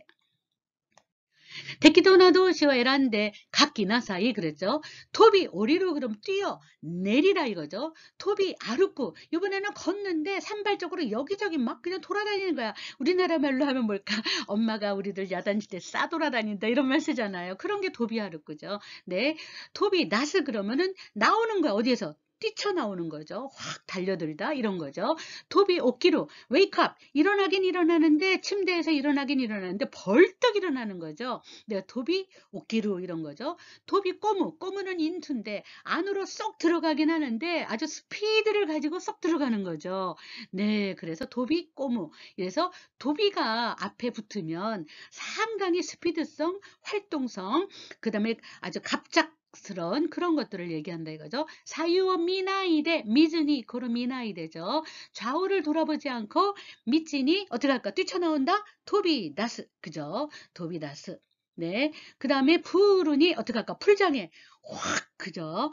데키도나도 시와 에란데 각기나 사이 그랬죠. 토비 오리로 그럼 뛰어 내리라 이거죠. 토비 아르고 이번에는 걷는데 산발적으로 여기저기 막 그냥 돌아다니는 거야. 우리나라 말로 하면 뭘까? 엄마가 우리들 야단칠 때 싸돌아다닌다 이런 말 쓰잖아요. 그런 게 토비 아르고죠. 네, 토비 낫을 그러면은 나오는 거야. 어디에서? 뛰쳐나오는 거죠. 확 달려들다 이런 거죠. 토비 오키로 웨이크업 일어나긴 일어나는데 침대에서 일어나긴 일어나는데 벌떡 일어나는 거죠. 네, 도비 오기루 이런 거죠. 도비 꼬무는 인투인데 안으로 쏙 들어가긴 하는데 아주 스피드를 가지고 쏙 들어가는 거죠. 네, 그래서 도비 꼬무. 그래서 도비가 앞에 붙으면 상당히 스피드성, 활동성, 그다음에 아주 갑작스러운 그런 것들을 얘기한다 이거죠. 사유어 미나이데 미즈니 이코로 미나이데죠. 좌우를 돌아보지 않고 미진이 어떻게 할까? 뛰쳐나온다? 토비다스 그죠? 토비다스. 네. 그 다음에 푸른이 어떻게 할까? 풀장에 확 그죠?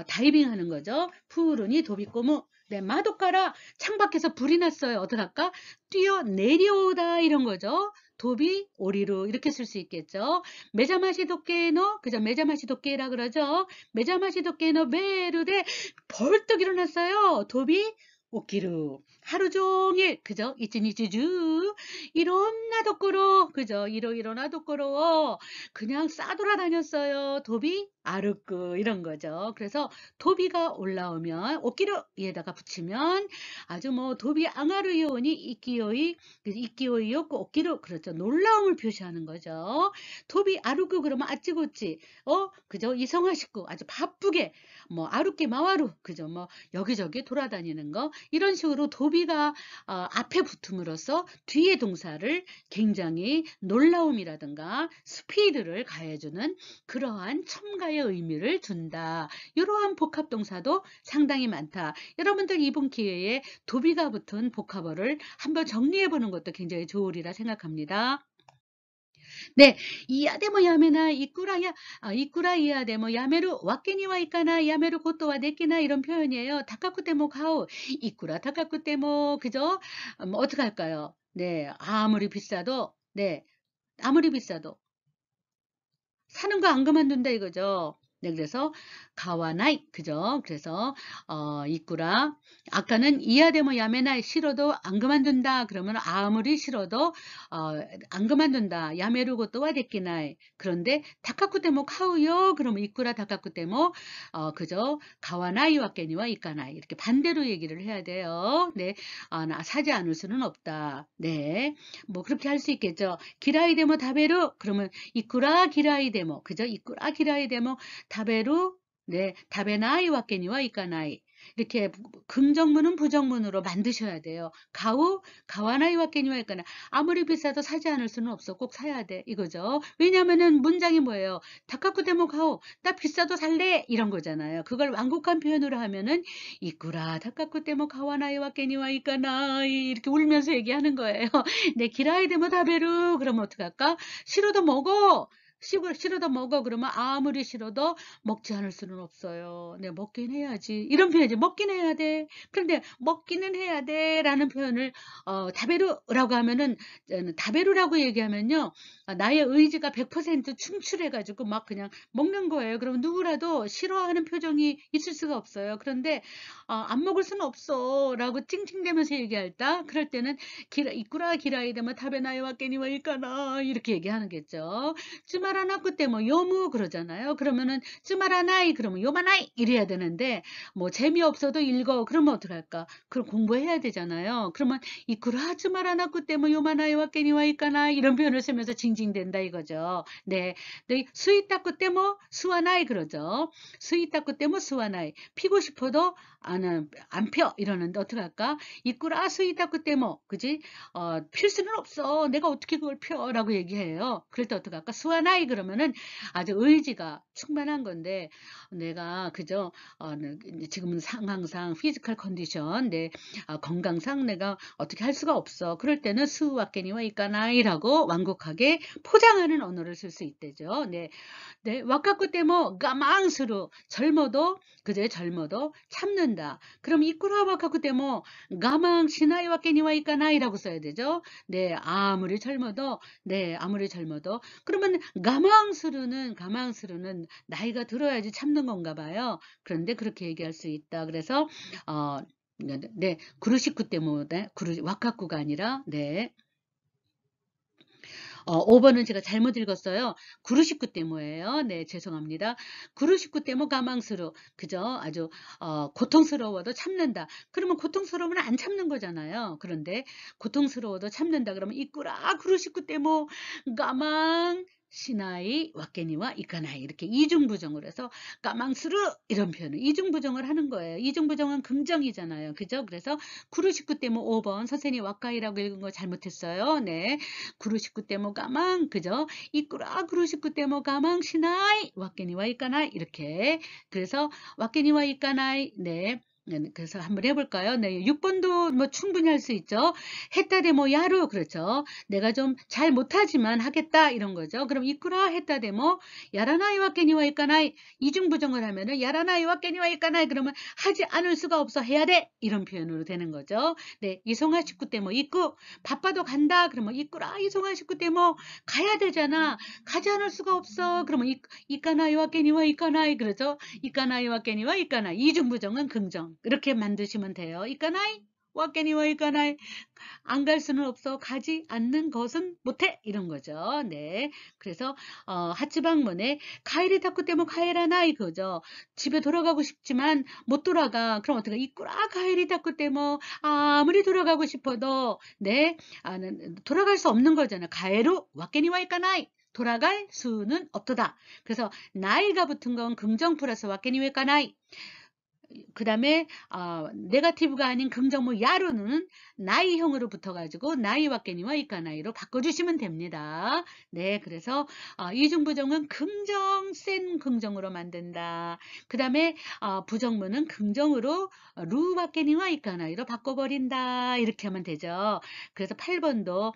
다이빙 하는 거죠. 푸른이 도비꼬무. 네, 마도카라 창밖에서 불이 났어요. 어떻게 할까? 뛰어 내려오다 이런 거죠. 도비 오리루 이렇게 쓸 수 있겠죠. 메자마시 도케노 그죠? 메자마시 도케라 그러죠. 메자마시 도케노 베르데 벌떡 일어났어요. 도비 오키루 하루 종일 그죠? 이치니치주 일어나도 끌어 그죠? 일어나도 끌어 그냥 싸돌아다녔어요. 도비 아르크 이런 거죠. 그래서 도비가 올라오면 오키루에다가 붙이면 아주 뭐 도비 앙아르 요원이 이끼요이였고 오키루 그렇죠. 놀라움을 표시하는 거죠. 도비 아르크 그러면 아찌고찌 그죠? 이성화 식구 아주 바쁘게 뭐 아르케 마와루 그죠? 뭐 여기저기 돌아다니는 거 이런 식으로 도비가 앞에 붙음으로써 뒤에 동사를 굉장히 놀라움이라든가 스피드를 가해주는 그러한 첨가의 의미를 둔다. 이러한 복합동사도 상당히 많다. 여러분들 이번 기회에 도비가 붙은 복합어를 한번 정리해보는 것도 굉장히 좋으리라 생각합니다. 네, 이야데모 야메나 이꾸라 이야데모 야메루 와케니와 이까나 야메루 고토와 데키나 이런 표현이에요. 다카쿠테모 가오 이꾸라 다카쿠테모 그죠? 어떻게 할까요? 네, 아무리 비싸도 네, 아무리 비싸도 사는 거 안 그만둔다 이거죠. 네, 그래서 가와나이 그죠? 그래서 이꾸라 아까는 이하데모 야메나이 싫어도 안 그만둔다 그러면 아무리 싫어도 안 그만둔다 야메루고토와 데키나이 그런데 다카쿠테모 카우요 그러면 이꾸라 다카쿠테모 그죠? 가와나이 와케니와 이까나이 이렇게 반대로 얘기를 해야 돼요. 네, 나 사지 않을 수는 없다. 네, 뭐 그렇게 할 수 있겠죠. 기라이데모 다베루 그러면 이쿠라 기라이데모 그죠? 이쿠라 기라이데모 다베루 네 다베나이 와케니와 이까나이 이렇게 긍정문은 부정문으로 만드셔야 돼요. 가와나이 와케니와 이까나 아무리 비싸도 사지 않을 수는 없어. 꼭 사야 돼 이거죠. 왜냐면은 문장이 뭐예요? 다카쿠데모 가오 나 비싸도 살래 이런 거잖아요. 그걸 완곡한 표현으로 하면은 이쿠라 다카쿠데모 가와나이 와케니와 이까나이 이렇게 울면서 얘기하는 거예요. 네, 기라이데모 다베루 그러면 어떡할까? 싫어도 먹어. 싫어도 먹어. 그러면 아무리 싫어도 먹지 않을 수는 없어요. 네, 먹긴 해야지. 이런 표현이지. 먹긴 해야 돼. 그런데 먹기는 해야 돼. 라는 표현을, 다베루라고 하면은, 다베루라고 얘기하면요. 나의 의지가 100% 충출해가지고 막 그냥 먹는 거예요. 그럼 누구라도 싫어하는 표정이 있을 수가 없어요. 그런데, 안 먹을 수는 없어. 라고 찡찡대면서 얘기할 때, 그럴 때는 이꾸라 기라이데마 타베나이와 깨니와 일까나 이렇게 얘기하는겠죠. 쯔마라나쿠 때뭐 요무 그러잖아요. 그러면은 쯔마라나이 그러면 요마나이 이래야 되는데 뭐 재미없어도 읽어 그러면 어떡할까? 그럼 공부해야 되잖아요. 그러면 이꾸라 쯔마라나쿠 때뭐 요마나이와 깨니와 일까나 이런 표현을 쓰면서 징징댄다 이거죠. 네, 네 스이타쿠 때뭐 수와나이 그러죠. 스이타쿠 때뭐 수와나이 피고 싶어도 안 펴 이러는데 어떡할까? 이꾸라 스이타쿠 때뭐 그지? 필 수는 없어. 내가 어떻게 그걸 펴? 라고 얘기해요. 그럴 때 어떡할까? 수아나이 그러면은 아주 의지가 충만한 건데, 내가, 그죠? 지금은 상황상, 피지컬 컨디션, 건강상 내가 어떻게 할 수가 없어. 그럴 때는 수와케니와 이까나이라고 완곡하게 포장하는 언어를 쓸 수 있대죠. 네. 네, 와카쿠 때뭐 가망스루 젊어도 그제 젊어도 참는다. 그럼 이쿠라 와카쿠 때뭐 가망 시나이 와케니와 이까나이라고 써야 되죠. 네, 아무리 젊어도 그러면 가망스루는 나이가 들어야지 참는 건가 봐요. 그런데 그렇게 얘기할 수 있다. 그래서 어, 네, 구루시쿠 때문에 와카쿠가 아니라 네. 5번은 제가 잘못 읽었어요. 구루시쿠 때문에요. 네, 죄송합니다. 구루시쿠 때문 가망스루. 그죠? 아주 고통스러워도 참는다. 그러면 고통스러우면 안 참는 거잖아요. 그런데 고통스러워도 참는다. 그러면 이꾸라 구루시쿠 때문 가망 시나이 와케니와 이카나이 이렇게 이중부정을 해서 까망스루 이런 표현을 이중부정을 하는 거예요. 이중부정은 긍정이잖아요. 그죠? 그래서 구루시쿠 때문 5번 선생님 와카이라고 읽은 거 잘못했어요. 네. 구루시쿠 때모 가망 그죠? 이꾸라 구루시쿠 때모 가망 시나이 와케니와 이까나이 이렇게 그래서 와케니와 이까나이 네. 그래서 한번 해볼까요? 네, 6번도 뭐 충분히 할 수 있죠. 했다데 뭐 야루 그렇죠. 내가 좀 잘 못하지만 하겠다 이런 거죠. 그럼 이쿠라 했다데 뭐 야라나이와 깨니와 있까나이 이중부정을 하면은 야라나이와 깨니와 있까나이 그러면 하지 않을 수가 없어 해야 돼 이런 표현으로 되는 거죠. 네, 이송하 식구 때 뭐 있고 바빠도 간다 그러면 이꾸라 이송하 식구 때 뭐 가야 되잖아 가지 않을 수가 없어 그러면 이까나이와 깨니와 이까나이 그러죠. 이까나이와 깨니와 이까나이 이중부정은 긍정 이렇게 만드시면 돼요. 이까나이 와깨니와 이까나이 안 갈 수는 없어 가지 않는 것은 못해 이런 거죠. 네, 그래서 하츠방문에 카이리 타쿠 때문에 카이라나이 그죠. 집에 돌아가고 싶지만 못 돌아가. 그럼 어떡해? 이꾸라 카이리 타쿠 때문에 아무리 돌아가고 싶어도 네, 돌아갈 수 없는 거잖아. 가에루 와케니와 이까나이 돌아갈 수는 없도다. 그래서 나이가 붙은 건 긍정 플러스 와케니와 이까나이 그 다음에 네거티브가 아닌 긍정문 야루는 나이형으로 붙어가지고 나이와 깨니와 이까나이로 바꿔주시면 됩니다. 네, 그래서 이중부정은 긍정, 센 긍정으로 만든다. 그 다음에 부정문은 긍정으로 루와 깨니와 이까나이로 바꿔버린다. 이렇게 하면 되죠. 그래서 8번도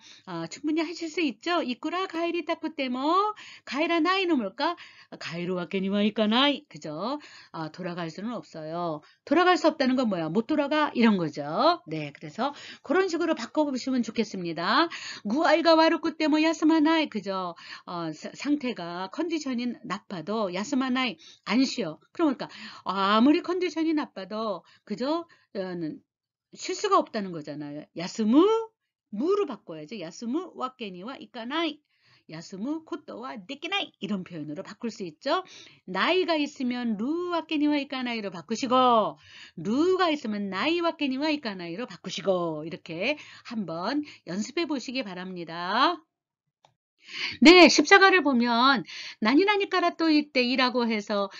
충분히 하실 수 있죠. 이꾸라 가이리 타쿠 때모 가이라 나이는 뭘까? 가이루와 깨니와 이까나이 그죠? 돌아갈 수는 없어요. 돌아갈 수 없다는 건 뭐야? 못 돌아가? 이런 거죠. 네, 그래서 그런 식으로 바꿔보시면 좋겠습니다. 구아이가 와르쿠 때뭐 야스마나이 그죠? 상태가 컨디션이 나빠도 야스마나이 안 쉬어. 그러니까 아무리 컨디션이 나빠도 그죠? 쉴 수가 없다는 거잖아요. 야스무 무로 바꿔야죠. 야스무 와케니와 이까나이 야스무 코토와 데키나이 이런 표현으로 바꿀 수 있죠. 나이가 있으면 루와 깨니와 이까나이로 바꾸시고 루가 있으면 나이와 깨니와 이까나이로 바꾸시고 이렇게 한번 연습해 보시기 바랍니다. 네, 십자가를 보면 나니나니 까라또이 때이라고 해서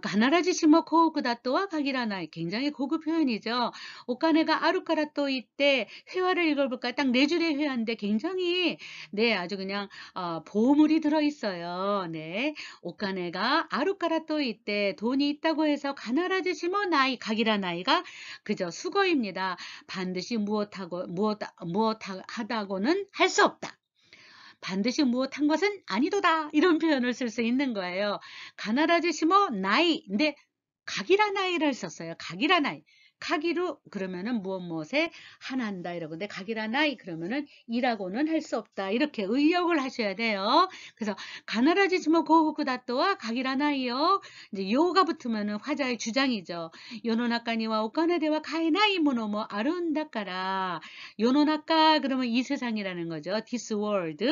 가나라지 시모 코우쿠다또와 가기라나 굉장히 고급 표현이죠. 오카네가 아루까라또이 때 회화를 읽어볼까 딱 네 줄의 회화인데 굉장히 네 아주 그냥 보물이 들어있어요. 네, 오카네가 아루까라또이 때 돈이 있다고 해서 가나라지 시모 나이 가기라나이가 그저 수거입니다. 반드시 무엇하다고는 할 수 없다. 반드시 무엇한 것은 아니도다. 이런 표현을 쓸 수 있는 거예요. 가나다지 시모 나이. 근데 각이라 나이를 썼어요. 각이라 나이. 카기루 그러면은 무엇에 하나한다 이러고 근데 각이라 나이 그러면은 이라고는 할 수 없다 이렇게 의역을 하셔야 돼요. 그래서 가나라지시모 고후쿠다또와 각이라 나이요 이제 요가 붙으면은 화자의 주장이죠. 요노나카니와 오카네데와 가이나이 모노모 아룬다까라 요노나카 그러면 이 세상이라는 거죠. This world.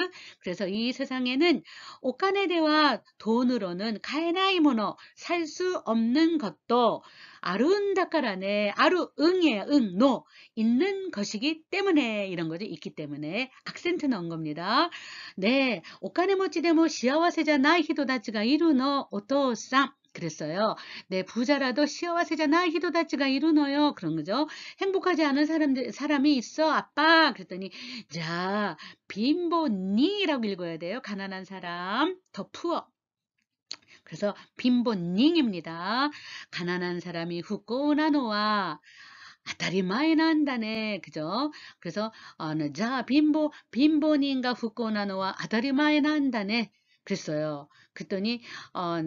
그래서 이 세상에는 오카네데와 돈으로는 가이나이 모노 살 수 없는 것도 아룬다카라네 아루 응이에요. 응, 노 있는 것이기 때문에 이런 거죠. 있기 때문에 악센트 넣은 겁니다. 네, 오카네모치데모 시아와세자나이 히도다치가 이루노 오토상 그랬어요. 네, 부자라도 시아와세자나이 히도다치가 이루노요. 그런 거죠. 행복하지 않은 사람이 있어 아빠 그랬더니 자 빈보니라고 읽어야 돼요. 가난한 사람 더 푸어 그래서 빈보닝입니다. 가난한 사람이 후꼬나노와 아타리마에 난다네. 그죠? 그래서 자 빈보닝가 후꼬나노와 아타리마에 난다네. 그랬어요. 그랬더니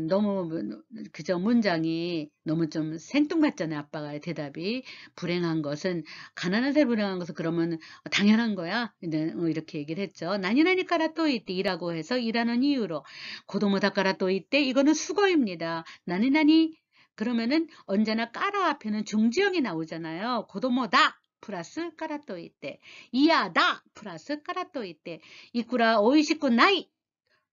너무 그저 문장이 너무 좀 생뚱맞잖아요. 아빠가 대답이. "불행한 것은 가난한 사람이 불행한 것은 그러면 당연한 거야." 네, 이렇게 얘기를 했죠. "나니나니 까라 또 이때 이라고 해서 일하는 이유로 고도모다 까라 또 이때 이거는 수거입니다. 나니나니 그러면은 언제나 까라 앞에는 중지형이 나오잖아요. 고도모다 플러스 까라 또 이때 이하다 플러스 까라 또 이때 이꾸라 오이시쿠 나이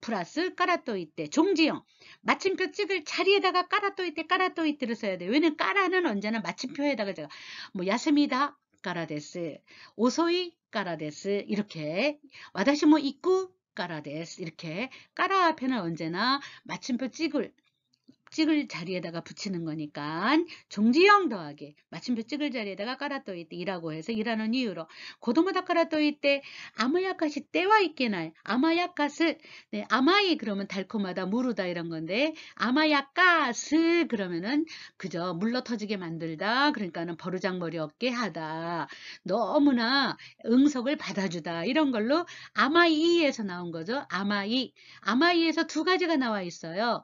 플러스 까라또 이때 종지형 마침표 찍을 자리에다가 까라또 이때 까라또 이때를 써야 돼요. 왜냐면 까라는 언제나 마침표에다가 제가 뭐 야스미다 까라데스 오소이 까라데스 이렇게 와다시 뭐 입구 까라데스 이렇게 까라 앞에는 언제나 마침표 찍을 자리에다가 붙이는 거니까 종지형 더하기 마침표 찍을 자리에다가 까라또 이때 이라고 해서 일하는 이유로 고도모다 까라또 이때 아마야카시 때와 있게나이 아마야카스 네, 아마이 그러면 달콤하다 무르다 이런 건데 아마야카스 그러면은 그저 물러 터지게 만들다 그러니까는 버르장머리 없게 하다 너무나 응석을 받아주다 이런 걸로 아마이에서 나온 거죠. 아마이에서 두 가지가 나와 있어요.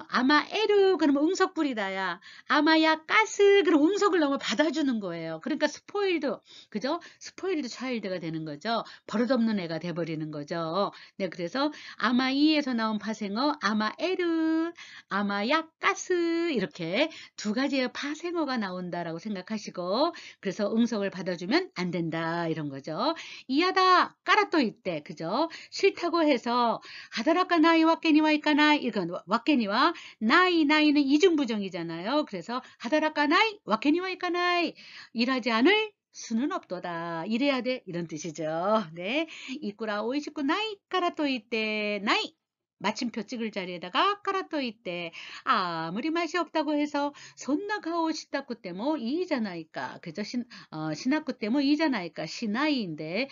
아마에르 그러면 응석불이다야. 아마야 가스 그럼 응석을 너무 받아주는 거예요. 그러니까 스포일드 그죠? 스포일드 차일드가 되는 거죠. 버릇없는 애가 돼버리는 거죠. 네, 그래서 아마이에서 나온 파생어 아마에르 아마야 가스 이렇게 두 가지의 파생어가 나온다라고 생각하시고 그래서 응석을 받아주면 안 된다 이런 거죠. 이하다 까라또 이때 그죠? 싫다고 해서 하다라까 나이 와케니와 있까나 이건 와케니와 나이는 이중부정이잖아요. 그래서 하다라까 나이 와케니와 있까나이 일하지 않을 수는 없도다. 이래야 돼 이런 뜻이죠. 네, 이꾸라 오이시쿠 나이 까라또 이때 나이 마침표 찍을 자리에다가 까라또 이때 아무리 맛이 없다고 해서 손나가오 시다쿠 때뭐 이잖아이까 그죠? 시나쿠 때뭐 이잖아이까 시나이인데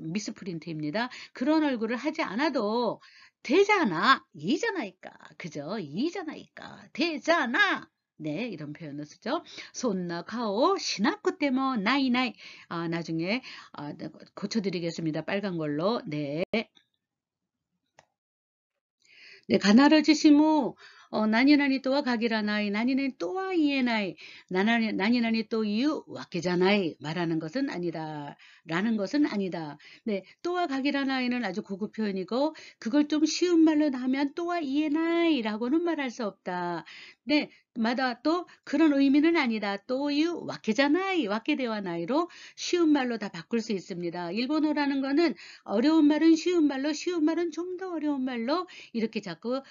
미스프린트입니다. 그런 얼굴을 하지 않아도 되잖아 이잖아이까 그죠? 이잖아이까 되잖아 네, 이런 표현을 쓰죠. 손나 가오 시나쿠 때뭐 나이나이 나중에 네, 고쳐드리겠습니다. 빨간 걸로 네. 네, 가나르지시모 나니나니 또와 가기라나이 나니나니 또와 이에나이 나니나니 또 이유 와케자나이 말하는 것은 아니다 라는 것은 아니다. 네, 또와 가기라나이는 아주 고급 표현이고 그걸 좀 쉬운 말로 하면 또와 이에나이 라고는 말할 수 없다. 네, 마다 또 그런 의미는 아니다. 또 이유 와케자나이 와케대와 나이로 쉬운 말로 다 바꿀 수 있습니다. 일본어라는 거는 어려운 말은 쉬운 말로 쉬운 말은 좀 더 어려운 말로 이렇게 자꾸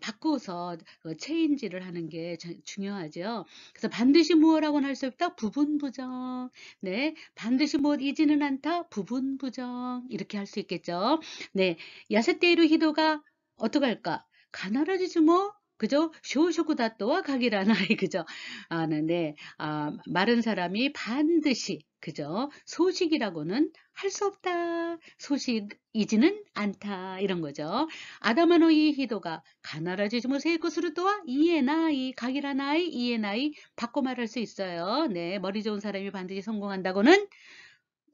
바꿔서 체인지를 하는 게 중요하죠. 그래서 반드시 무엇라고는 할 수 없다. 부분 부정. 네, 반드시 무엇이지는 않다. 부분 부정. 이렇게 할 수 있겠죠. 네, 야세테이루 히도가 어떡할까? 가나라지지 뭐. 그죠? 쇼쇼쿠다또와 가기라나이 그죠? 네, 마른 사람이 반드시 그죠? 소식이라고는 할 수 없다. 소식이지는 않다. 이런 거죠. 아다마노 이 히도가 가나라지즈모 세이코스루 또와 이에나이 가기라나이 이에나이 바꿔 말할 수 있어요. 네, 머리 좋은 사람이 반드시 성공한다고는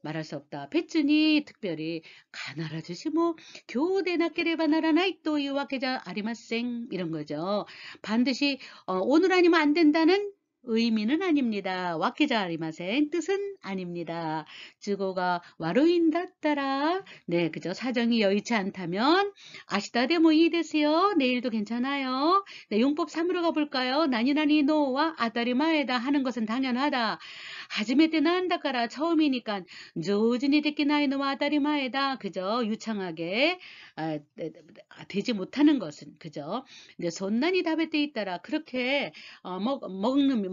말할 수 없다. 배츠니 특별히 가나라지시모 교대나케레바 나라나이 또 유와케자 아리마생 이런 거죠. 반드시 오늘 아니면 안 된다는 의미는 아닙니다. 와케자 아리마생 뜻은 아닙니다. 주고가 와루인다 따라 네, 그죠. 사정이 여의치 않다면 아시다데 뭐 이 됐어요. 내일도 괜찮아요. 네, 용법 3으로 가볼까요? 나니나니 노와 아다리마에다 하는 것은 당연하다. 하지메 때 난다까라 처음이니까 조진이 됐기 나이노와 아다리마에다 그죠. 유창하게 되지 못하는 것은 그죠. 근데 손난이 답에 때 있다라 그렇게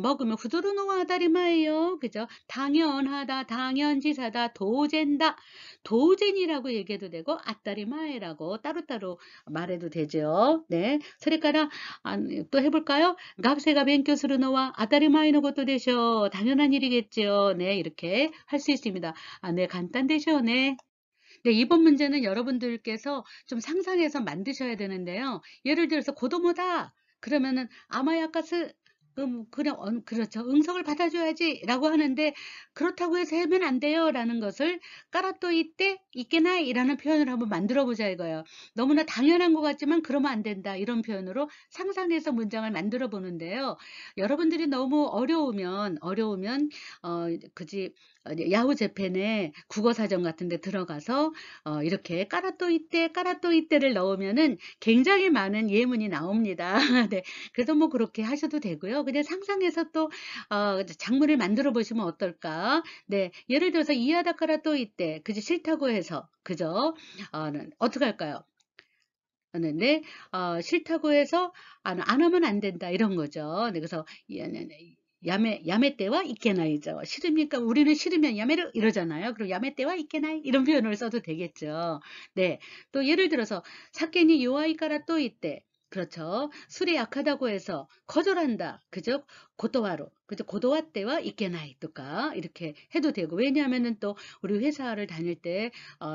먹으면 후두르노와 아다리마예요. 그죠. 당연하다, 당연지사다, 도젠다, 도젠이라고 얘기해도 되고 아다리마에라고 따로따로 말해도 되죠. 네,それから 또 해볼까요?学生が勉強するのは当たり前のことでしょう. 당연한 일이겠죠. 네, 이렇게 할 수 있습니다. 네, 간단되죠. 네. 네, 이번 문제는 여러분들께서 좀 상상해서 만드셔야 되는데요. 예를 들어서 고도모다 그러면은 아마야카스 그냥 그렇죠. "응석을 받아줘야지."라고 하는데 "그렇다고 해서 하면 안 돼요."라는 것을 "까라또 이때 있게나이?"라는 표현을 한번 만들어 보자 이거예요. 너무나 당연한 것 같지만 "그러면 안 된다." 이런 표현으로 상상해서 문장을 만들어 보는데요. 여러분들이 너무 어려우면 그지 야후 재팬에 국어사전 같은 데 들어가서 이렇게 "까라또 이때, 까라또 이때"를 넣으면은 굉장히 많은 예문이 나옵니다. 네. 그래서 뭐 그렇게 하셔도 되고요. 그냥 상상해서 또 작문을 만들어 보시면 어떨까? 네. 예를 들어서 이하다카라 또 이때 그죠? 싫다고 해서 그죠? 어떻게 할까요? 네. 싫다고 해서 안 하면 안 된다 이런 거죠. 네. 그래서 야메 때와 있게나이죠. 싫으니까 우리는 싫으면 야메르 이러잖아요. 그럼 야메 때와 있게나이 이런 표현을 써도 되겠죠. 네. 또 예를 들어서 사케니 요아이까라 또 이때 그렇죠. 술에 약하다고 해서 거절한다. 그죠? 고도화로. 그죠? 고도화 때와 있게나이 또까 이렇게 해도 되고 왜냐하면은 또 우리 회사를 다닐 때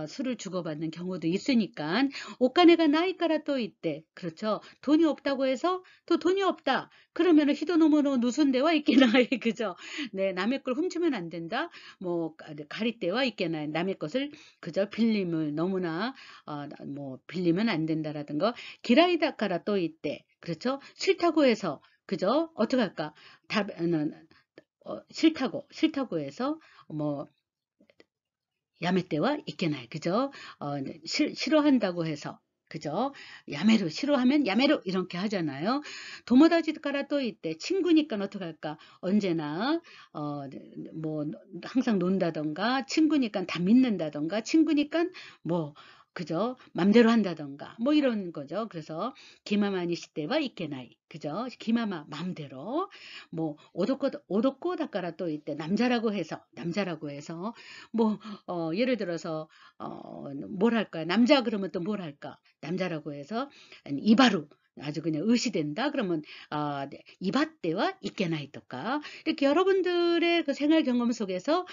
술을 주고받는 경우도 있으니까 오카네가 나이까라 또 이때 그렇죠. 돈이 없다고 해서 또 돈이 없다. 그러면은 히도노모노 누순대와 있게나이 그죠? 네, 남의 걸 훔치면 안 된다. 뭐 가리대와 있게나이 남의 것을 그저 빌림을 너무나 뭐 빌리면 안 된다라든가 기라이다카라 또 이때 그렇죠? 싫다고 해서 그죠? 어떻게 할까? 답은 싫다고 해서 뭐 야매 때와 있게나이 그죠? 네, 싫어한다고 해서 그죠? 야매로 싫어하면 야매로 이렇게 하잖아요. 도모다치까라 또 이때 친구니까 어떡할까? 언제나 네, 뭐 항상 논다던가 친구니까 다 믿는다던가 친구니까 뭐 그죠? 맘대로 한다던가 뭐 이런 거죠. 그래서 기마마니 시대와 있게나이 그죠? 기마마 맘대로 뭐 오도꼬 다까라 또 이때 남자라고 해서 뭐 예를 들어서 뭘 할까요? 남자 그러면 또 뭘 할까? 남자라고 해서 이바루 아주 그냥 의시된다 그러면 네, 이바떼와 있게나이토까 이렇게 여러분들의 그 생활 경험 속에서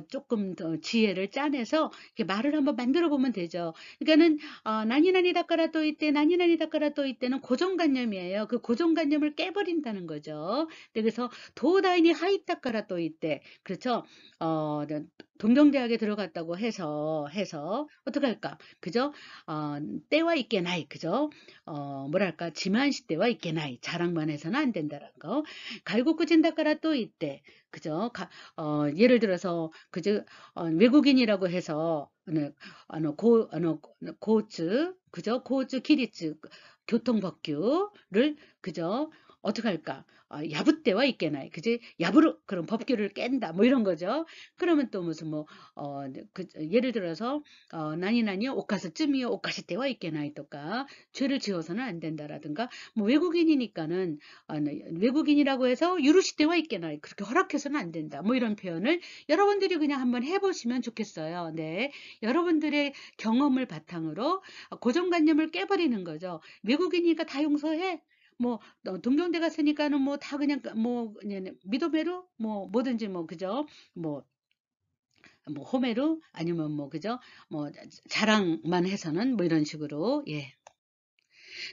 조금 더 지혜를 짜내서 이렇게 말을 한번 만들어 보면 되죠. 그러니까는 나니나니 다까라 또 이때 나니나니 다까라 또 이때는 고정관념이에요. 그 고정관념을 깨버린다는 거죠. 네, 그래서 도다이니 하이타까라 또 이때 그렇죠. 네, 동경대학에 들어갔다고 해서 어떡할까? 그죠? 어, 때와 있게 나이 그죠? 뭐랄까 지만시 때와 있게 나이 자랑만 해서는 안 된다는 거. 갈고꾸진다까라 또 이때 그죠? 예를 들어서 그죠? 외국인이라고 해서 고츠 그죠? 고츠 기리츠 교통법규를 그죠? 어떻게 할까? 야부때와 있게나이 그지? 야부르 그런 법규를 깬다 뭐 이런 거죠. 그러면 또 무슨 뭐 예를 들어서 나니나니요 오카스쯤이요 오카시테와 있게나이 또까 죄를 지어서는 안 된다라든가 뭐 외국인이니까는 네, 외국인이라고 해서 유루시테와 있게나이 그렇게 허락해서는 안 된다 뭐 이런 표현을 여러분들이 그냥 한번 해보시면 좋겠어요. 네, 여러분들의 경험을 바탕으로 고정관념을 깨버리는 거죠. 외국인이니까 다 용서해. 뭐 동경대 갔으니까는 뭐 다 그냥 미도메로 뭐 뭐든지 뭐 그죠? 뭐 호메로 아니면 뭐 그죠? 뭐 자랑만 해서는 뭐 이런 식으로 예.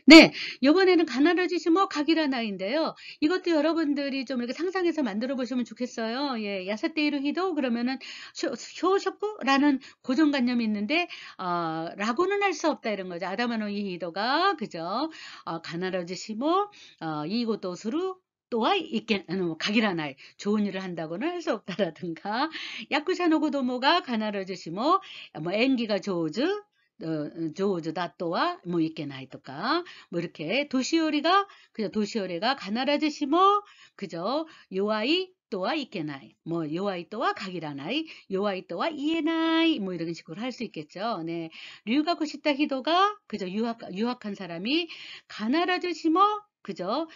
네, 요번에는 가나다지시모 가기라나인데요. 이것도 여러분들이 좀 이렇게 상상해서 만들어 보시면 좋겠어요. 예, 야사테이루 히도 그러면은 쇼쇼쿠라는 고정관념이 있는데 라고는 할 수 없다 이런 거죠. 아다마노 이 히도가 그죠? 가나다지시모 이고도스루 또한 있게 가기라나이 좋은 일을 한다고는 할 수 없다라든가 야쿠샤노 도모가 가나다지시모 뭐 엔기가 조즈 조우즈다 또와 뭐 있게나이 또까 뭐 이렇게 도시오리가 그죠 도시오리가 가나라즈시모 그죠 요아이 또와 있게나이 뭐 요아이 또와 가기라나이 요아이 또와 이에나이 뭐 이런 식으로 할 수 있겠죠. 네, 류가고 싶다 히도가 그죠 유학한 사람이 가나라즈시모 그죠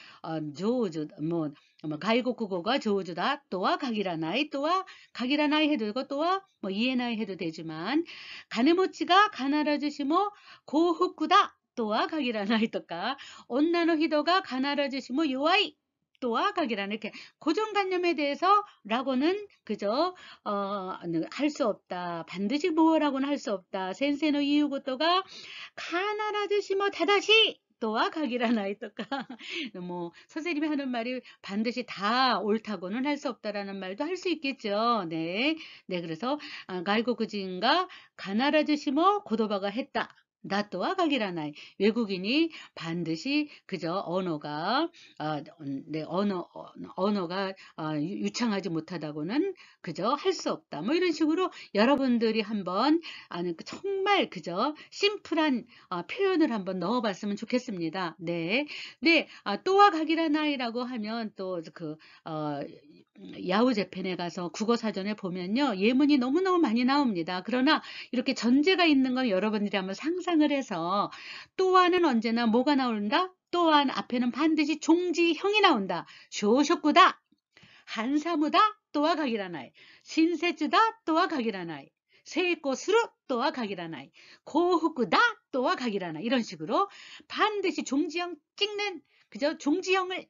조우즈 뭐 가이고쿠고가 조우즈다 또와 가기라나이 또와 가기라나이 해도 되고 또와 뭐 이에나이 해도 되지만 가네모치가 가나라즈시모 고후쿠다 또와 가기라나이 또까 온나노 히도가 가나라즈시모 요아이 또와 가기라나 이렇게 고정관념에 대해서 라고는 그죠 할 수 없다 반드시 뭐라고는 할 수 없다 센세노 이유고또가 가나라즈시모 다다시 또와 가기라나이 또까 뭐 선생님이 하는 말이 반드시 다 옳다고는 할 수 없다라는 말도 할 수 있겠죠. 네. 네, 그래서 가이코쿠진가 가나라즈시모 고도바가 했다. 나또와 가기라나이. 외국인이 반드시 그저 언어가 네, 언어가 유창하지 못하다고는 그저 할 수 없다. 뭐 이런 식으로 여러분들이 한번 아는 정말 그저 심플한 표현을 한번 넣어봤으면 좋겠습니다. 네, 네. 또와 가기라나이라고 하면 또 그 야후 재팬에 가서 국어 사전에 보면요, 예문이 너무너무 많이 나옵니다. 그러나 이렇게 전제가 있는 건 여러분들이 한번 상상을 해서, 또와는 언제나 뭐가 나온다? 또한 앞에는 반드시 종지형이 나온다. 쇼쇼꾸다, 한사무다, 또와 가기라나이, 신세주다, 또와 가기라나이, 세이코스루, 또와 가기라나이, 고후쿠다, 또와 가기라나이. 이런 식으로 반드시 종지형 찍는 그저 종지형을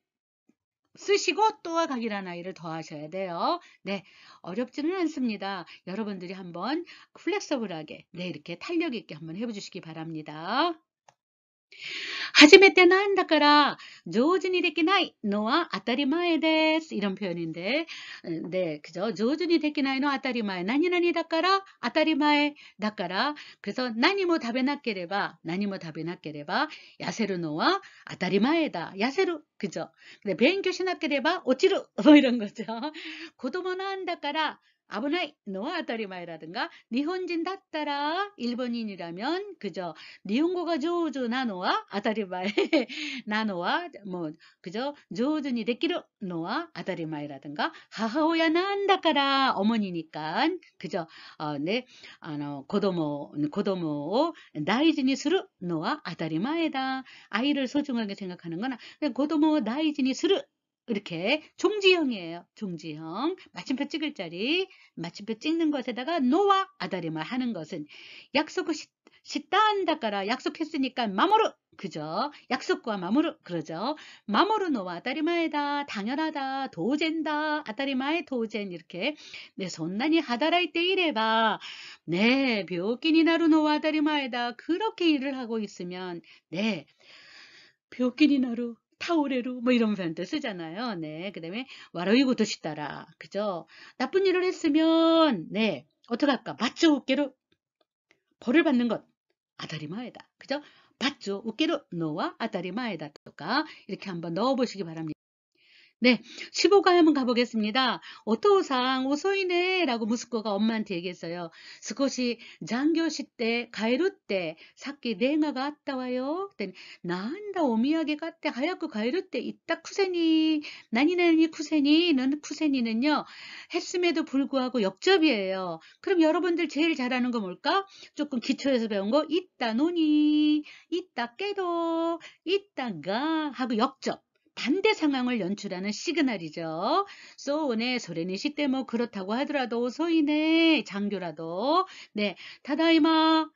쓰시고 또와 가기라나이를 더하셔야 돼요. 네, 어렵지는 않습니다. 여러분들이 한번 플렉서블하게, 네, 이렇게 탄력 있게 한번 해보시기 바랍니다. 初めてなんだから上手にできないのは当たり前です. 이런 표현인데, 네, 그죠? 上手にできないのは当たり前.何々だから当たり前だから. 그래서 何も食べなければ 痩せるのは当たり前だ. 痩せる. 그죠? 근데 勉強しなければ落ちる. 뭐 이런 거죠. 子供なんだから危ないのは当たり前라든가 일본인だったら 일본인이라면 그저 일본어가 上手なのは当たり前なのは뭐 그저 上手にできるのは当たり前라든가母親なんだから 어머니니까 그저 네, 子供を 大事にするのは当たり前だ. 아이를 소중하게 생각하는 거나 子供を大事にする. 이렇게 종지형이에요. 종지형. 마침표 찍을 자리, 마침표 찍는 것에다가 노와 아다리마 하는 것은 약속을 시다한다까라 약속했으니까 마모루. 그죠? 약속과 마모루. 그러죠? 마모루 노와 아다리마에다. 당연하다. 도젠다. 아다리마에 도젠. 이렇게. 네, 손난이 하다라이 때 이래봐. 네, 묘끼니 나루 노와 아다리마에다. 그렇게 일을 하고 있으면, 네, 묘끼니 나루. 타오레루 뭐 이런 표현도 쓰잖아요. 네, 그다음에 와로이고도 시다라. 그죠? 나쁜 일을 했으면 네, 어떡할까? 맞죠? 웃게로 벌을 받는 것 아다리마에다. 그죠? 맞죠? 웃게로 노와 아다리마에다. 이렇게 한번 넣어보시기 바랍니다. 네, 15가 한번 가보겠습니다. 오토상 오소이네 라고 무스코가 엄마한테 얘기했어요. 스코시 장교시 때 가이루 때 사키 내가가 왔다와요. 그랬더니 나한다 오미야게 갔대 하얗고 가이루 때 있다 쿠세니 나니나니 쿠세니는 쿠세니는요 했음에도 불구하고 역접이에요. 그럼 여러분들 제일 잘하는 거 뭘까? 조금 기초에서 배운 거 있다 노니 있다 깨도 있다가 하고 역접. 반대 상황을 연출하는 시그널이죠. 소네 소레니시 때 뭐 그렇다고 하더라도 소이네 장교라도 네 타다이마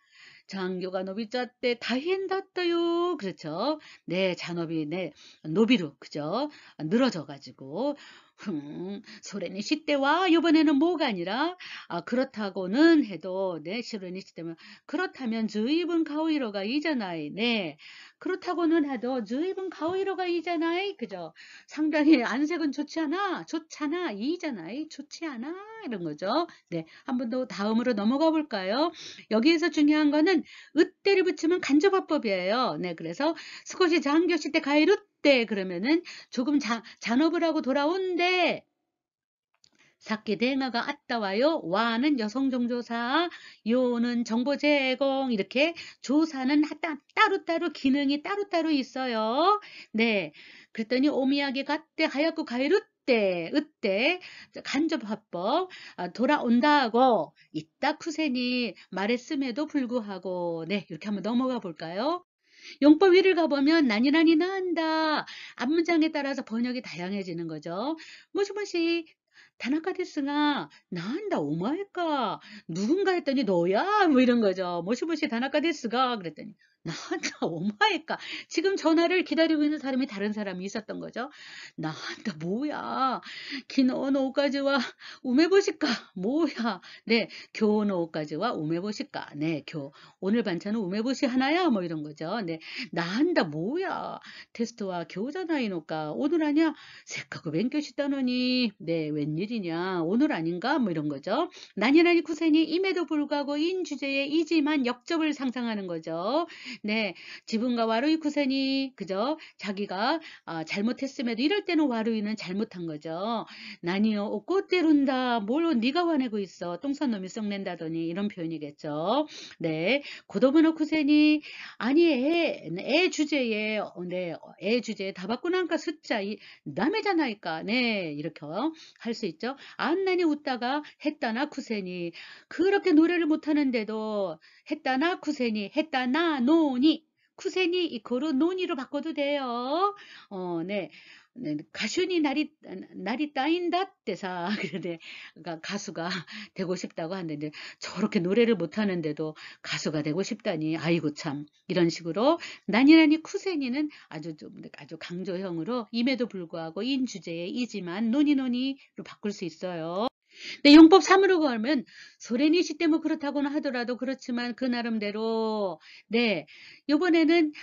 장교가 노비자 때 다이엔다ったよ. 그렇죠. 네, 잔업이 네 노비로 그죠? 늘어져 가지고 소련이 시대와 이번에는 뭐가 아니라 그렇다고는 해도 네 소련이 시대면 그렇다면 주입은 가오이로가 이잖아이. 네, 그렇다고는 해도 주입은 가오이로가 이잖아이. 그죠? 상당히 안색은 좋잖아 이잖아이. 좋지 않아 이런 거죠. 네, 한 번 더 다음으로 넘어가 볼까요? 여기에서 중요한 거는 으때를 붙이면 간접화법이에요. 네, 그래서 스코시 장교시 때 가이루 때 그러면은 조금 잔업을 하고 돌아온데 사키 대가가 아따와요. 와는 여성종조사, 요는 정보 제공. 이렇게 조사는 따로따로 기능이 따로따로 있어요. 네, 그랬더니 오미야게 갔대 하얗고 가이루 때, 으때 간접화법 돌아온다고 이따 쿠센이 말했음에도 불구하고 네, 이렇게 한번 넘어가 볼까요? 용법 위를 가보면 나니나니 나한다. 앞문장에 따라서 번역이 다양해지는 거죠. 모시모시 다나카 데스가 나한다 오마이까 누군가 했더니 너야 뭐 이런 거죠. 모시모시 다나카 데스가 그랬더니 나한다 오마이까. 지금 전화를 기다리고 있는 사람이 다른 사람이 있었던 거죠. 나한다 뭐야. 기노노 오까지와 우메보시까. 뭐야. 네. 교노 오까지와 우메보시까. 네. 오늘 반찬은 우메보시 하나야? 뭐 이런 거죠. 네. 나한다 뭐야. 테스트와 교자나이노까. 오늘 아니야?せっかく 勉強したのに. 네. 웬일이냐. 오늘 아닌가? 뭐 이런 거죠. 난이라니 쿠센이 임에도 불구하고 인 주제에 이지만 역접을 상상하는 거죠. 네. 지분과 와루이 쿠센이 그죠? 자기가 잘못했음에도 이럴 때는 와루이는 잘못한 거죠. 나니요 옷꽃대룬다. 뭘 네가 화내고 있어. 똥싼 놈이 썩낸다더니 이런 표현이겠죠. 네. 고도부노 쿠센이 아니 애 주제에 네. 애 주제에 다바꾸난까 숫자 남의잖아이까. 네. 이렇게 할 수 있죠. 안나니 웃다가 했다나 쿠센이 그렇게 노래를 못하는데도 했다나 쿠센이 했다나 노니 쿠센이 이코르 노니로 바꿔도 돼요. 네. 네, 가수니 날이 따인다 때사 그래 그러니까 가수가 되고 싶다고 하는데 저렇게 노래를 못하는데도 가수가 되고 싶다니 아이고 참 이런 식으로 나니나니 쿠세니는 아주 강조형으로 임에도 불구하고 인 주제에 이지만 노니노니로 바꿀 수 있어요. 네, 용법 3으로 가면 소레니 시 때문에 그렇다고는 하더라도 그렇지만 그 나름대로 네 요번에는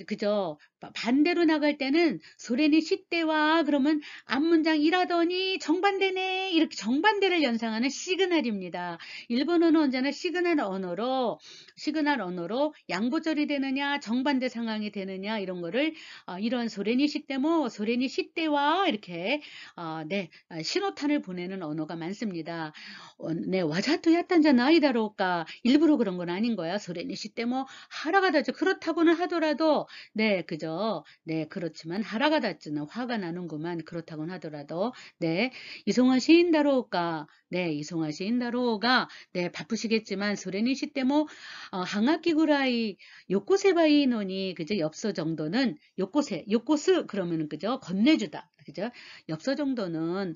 그죠 반대로 나갈 때는 소레니 시 때와 그러면 앞문장 이라더니 정반대네 이렇게 정반대를 연상하는 시그널입니다. 일본어는 언제나 시그널 언어로 양보절이 되느냐 정반대 상황이 되느냐 이런 거를 이런 소레니 시 때모 소레니 시 때와 이렇게 네 신호탄을 보내는 언어가 많습니다. 네, 와자또 야딴자 아이다로우까 일부러 그런 건 아닌 거야. 소레니 시 때 뭐 하라가 닿죠. 그렇다고는 하더라도 네, 그죠. 네, 그렇지만 하라가 닿지는 화가 나는구만. 그렇다고는 하더라도 네, 이송화 시인다로우까 네, 이송화 시인다로우가 네, 바쁘시겠지만 소레니 시 때 뭐 항아키 구라이 요코세바이노니 그죠. 엽서 정도는 요코스 그러면은 그죠. 건네주다. 그죠? 엽서 정도는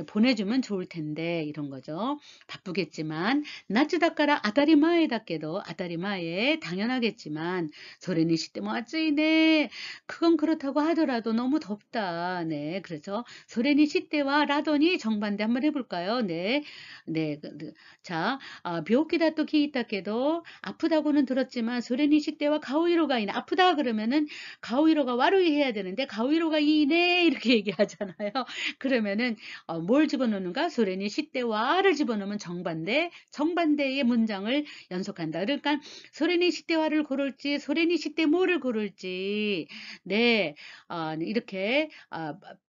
보내주면 좋을 텐데 이런 거죠. 바쁘겠지만 나츠다까라 아다리마에답게도 아다리마에 당연하겠지만 소레니 시때 뭐 아쯔이네 그건 그렇다고 하더라도 너무 덥다. 네, 그래서 소레니 시때와 라더니 정반대 한번 해볼까요? 네, 네, 자, 묘기다 또 기있다께도 아프다고는 들었지만 소레니 시때와 가오이로가 이네 아프다 그러면은 가오이로가 와루이 해야 되는데 가오이로가 이네 이렇게 얘기하잖아요. 그러면은 뭘 집어넣는가? 소련이 시대화를 집어넣으면 정반대의 문장을 연속한다. 그러니까 소련이 시대화를 고를지 소련이 시대모를 고를지 네 이렇게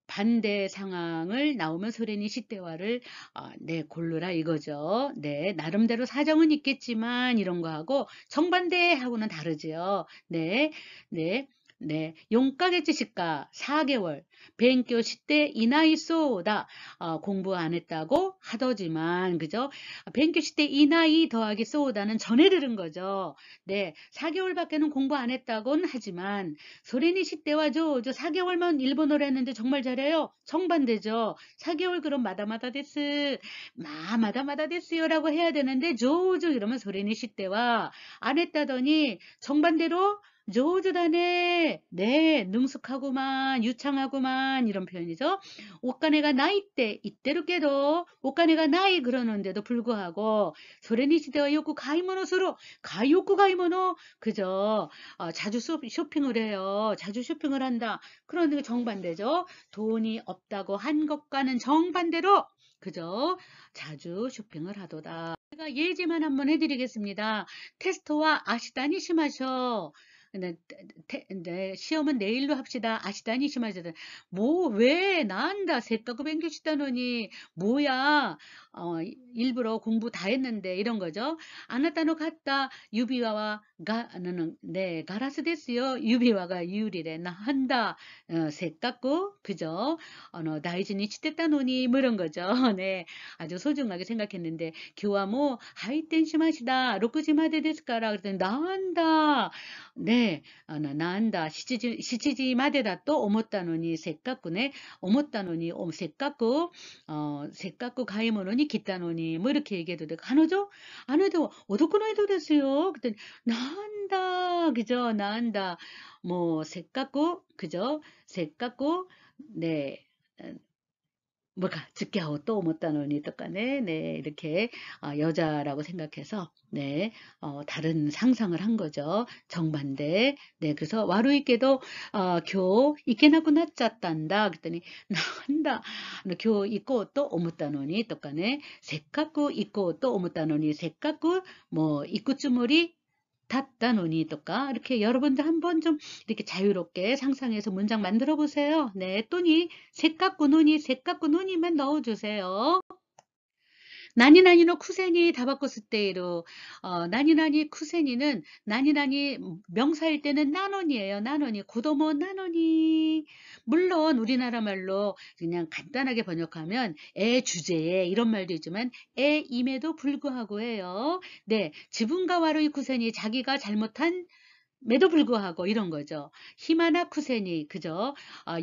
반대 상황을 나오면 소련이 시대화를 네 고르라 이거죠. 네 나름대로 사정은 있겠지만 이런 거하고 정반대하고는 다르지요. 네 네. 네, 용가게지 시가 4개월, 勉強していないそうだ. 공부 안 했다고 하더지만, 그죠? 勉強していない더하기 쏘다는 전에 들은 거죠. 네, 4개월밖에는 공부 안 했다고는 하지만, 소리니 시대와 저 4개월만 일본어를 했는데 정말 잘해요? 정반대죠. 4개월 그럼 마다마다 데스, 마다마다 데스요라고 해야 되는데, 조조 이러면 소리니 시대와 안 했다더니 정반대로 조주다네. 네, 능숙하구만, 유창하구만 이런 표현이죠. 옷가네가 나이 때 이때로 깨도 옷가네가 나이 그러는데도 불구하고 소레니 시대와 욕구 가이모노스로 가욕구 가이모노 그죠. 자주 쇼핑을 해요. 자주 쇼핑을 한다. 그런데 정반대죠. 돈이 없다고 한 것과는 정반대로 그죠. 자주 쇼핑을 하도다. 제가 예지만 한번 해드리겠습니다. 테스트와 아시다니 심하셔. 네, 시험은 내일로 합시다. 아시다니 심하시다. 왜 나한다. 세까고 뱅교시다노니 뭐야. 일부러 공부 다 했는데 이런 거죠. 아나타노 갔다 유비와와 가는 네 가라스 됐어요. 유비와가 유리래 나 한다. 세까고 그죠. 다이즈니 치댔다노니 뭐 이런 거죠. 네, 아주 소중하게 생각했는데 교화모 하이텐 심하시다. 로쿠지마데 데스까라 그랬더니 나 한다. 네, 나한다. 시치지 마데다 또 오모따노니 셋가꾸네. 오모따노니 셋가꾸 셋가꾸 가이모노니 기따노니 뭐 이렇게 얘기해도 돼. 간호죠? 안 해도 오도코노 해도 됐어요. 그랬더니 나한다. 그죠? 나한다. 뭐, 색 같고, 그죠? 색 같고, 네. 어, 뭐가 듣게 하고 또 못다 노니 또 까네. 네. 이렇게 여자라고 생각해서 네. 다른 상상을 한 거죠. 정반대. 네. 그래서 와루이께도 교 있게나고 나짰단다. 그랬더니 나한다. 교 있고 또 오무다 노니 또 까네. 색 갖고 있고 또 오무다 노니 색 갖고 뭐 있구쭈물이 닿다 노니 또까 이렇게 여러분들 한번 좀 이렇게 자유롭게 상상해서 문장 만들어 보세요. 네, 또니 색 갖고 노니 색 갖고 노니만 넣어주세요. 나니나니노 쿠세니 다 바꿨을 때로 나니나니 쿠세니는 나니나니 명사일 때는 나노니예요. 나노니 고도모 나노니 물론 우리나라 말로 그냥 간단하게 번역하면 애 주제에 이런 말도 있지만 애임에도 불구하고 해요. 네, 지분가 와루이 쿠세니 자기가 잘못한 에도 불구하고 이런 거죠. 히마나 쿠세니 그죠?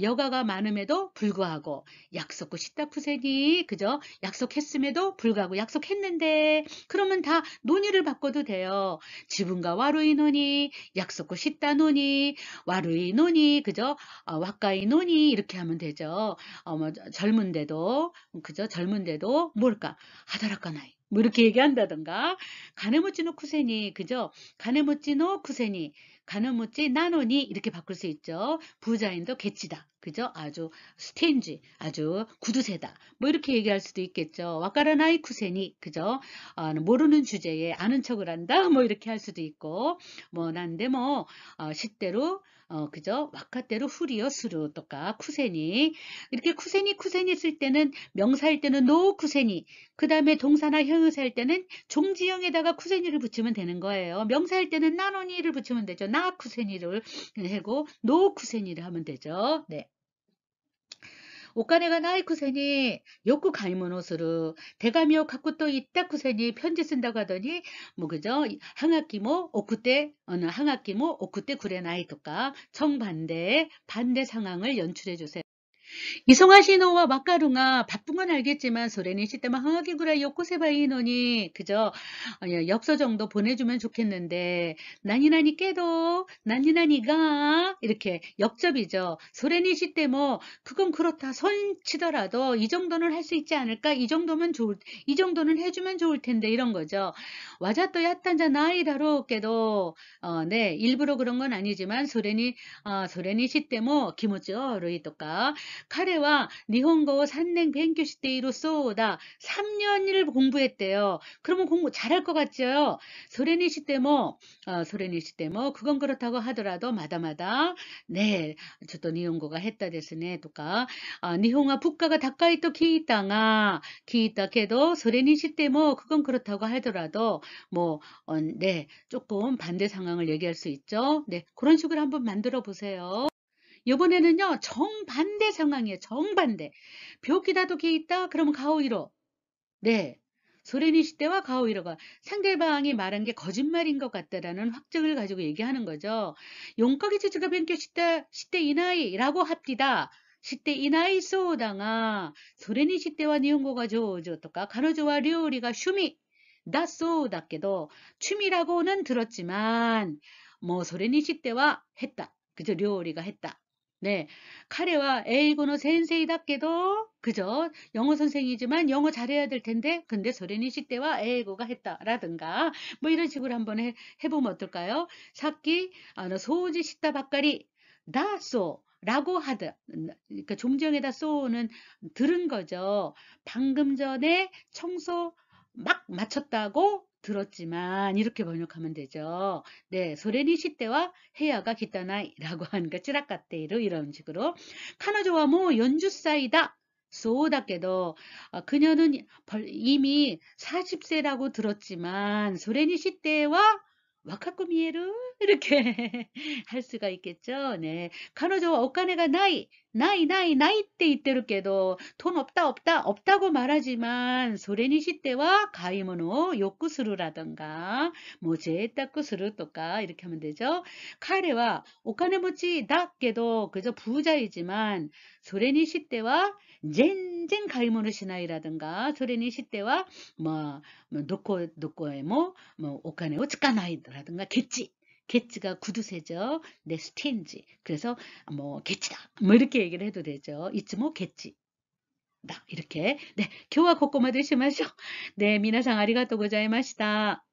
여가가 많음에도 불구하고 약속고 싶다 쿠세니 그죠? 약속했음에도 불구하고 약속했는데 그러면 다 논의를 바꿔도 돼요. 지분과 와루이 논의 약속고 싶다 논의 와루이 논의 그죠? 와까이 논의 이렇게 하면 되죠. 뭐 젊은데도 그죠? 젊은데도 뭘까? 하다라까나이 뭐 이렇게 얘기한다던가 가네모찌노 쿠세니 그죠? 가네모찌노 쿠세니 가느무찌 나노니 이렇게 바꿀 수 있죠. 부자인도 개치다. 그죠? 아주 스텐지, 아주 구두쇠다. 뭐 이렇게 얘기할 수도 있겠죠. 와카라나이 쿠세니, 그죠? 모르는 주제에 아는 척을 한다. 뭐 이렇게 할 수도 있고, 뭐 난데 뭐 시대로 그죠? 와카대로 후리요 수루 또까 쿠세니 이렇게 쿠세니 쓸 때는 명사일 때는 노 쿠세니 그 다음에 동사나 형용사일 때는 종지형에다가 쿠세니를 붙이면 되는 거예요. 명사일 때는 나노니를 붙이면 되죠. 나 쿠세니를 하고 노 쿠세니를 하면 되죠. 네. お金がないくせに よく 買い物する. 대감이 갖고 또 있다 쿠세니 편지 쓴다고 하더니 뭐 그죠? 항아끼모 오쿠테 어느 항아끼모 오쿠테 구레나이 또까 정반대 반대 상황을 연출해 주세요. 이송아 시노와 마카루가 바쁜 건 알겠지만 소레니 씨 때만 항하기 구라 요코세바이노니 그저 엽서 정도 보내주면 좋겠는데 나니나니 깨도 나니나니가 이렇게 역접이죠. 소레니 씨 때 뭐 그건 그렇다 선 치더라도 이 정도는 할 수 있지 않을까 이 정도는 해주면 좋을 텐데 이런 거죠. 와자또 야탄자 나이다로 깨도 네 일부러 그런 건 아니지만 소레니 씨 때 뭐 기모찌 루이또까 카레와 니혼고 산냉 벤교시대이로쏘다 3년을 공부했대요. 그러면 공부 잘할 것 같죠? 소레니시 때모 소레니시 때모 그건 그렇다고 하더라도 마다마다 네 저도 니혼고가 했다 됐으네 또까 니혼아 북가가 다까이 또 키이따가 키이따케도 소레니시 때모 그건 그렇다고 하더라도 뭐 네 조금 반대 상황을 얘기할 수 있죠. 네 그런 식으로 한번 만들어 보세요. 이번에는요 정반대 상황이에요. 정반대. 벽기다도 게 있다. 그러면 가오이로. 네. 소레니 시대와 가오이로가 상대방이 말한 게 거짓말인 것 같다라는 확증을 가지고 얘기하는 거죠. 용각이 지지가 변교 시대 이나이라고 합디다. 시대 이나이 소다가 소레니 시대와 니온고가 조조 또까 가노조와 료리가 슈미 다 소다께도 취미라고는 들었지만 뭐 소레니 시대와 했다. 그죠? 료리가 했다. 네, 카레와 에이고노 센세이답게도 그죠? 영어 선생이지만 영어 잘해야 될 텐데 근데 소레니 시대와 에이고가 했다라든가 뭐 이런 식으로 한번 해보면 어떨까요? 사키 소지 시다 바까리 다소 라고 하다 그러니까 종지형에다 쏘는 들은 거죠. 방금 전에 청소 막 마쳤다고 들었지만 이렇게 번역하면 되죠. 네, 소레니 시대와 해야가 기타나이라고 하니까 찌라까테이로 이런 식으로 카노조와 뭐 연주 사이다. 소다께도 그녀는 이미 40세라고 들었지만 소레니 시대와 와카쿠미에르 이렇게 할 수가 있겠죠. 네, 카노조와 오카네가 나이 나이って言ってるけど、돈 없다고 말하지만, それにしては買い物をよくする라든가, 뭐贅沢するとか, 이렇게 하면 되죠. 彼は お金持ちだけど, 그저 부자이지만, それにしては 젠젠 買い物 しない라든가, それにしては 뭐,どこへも 뭐, お金を使わない라든가, 겠지. 겟지가 구두쇠죠. 네, 스틴지. 그래서 뭐 겟지다. 뭐 이렇게 얘기를 해도 되죠. 이츠모 겟지. 다 이렇게. 네, 今日はここまでしましょう. 네, 皆さんありがとうございました.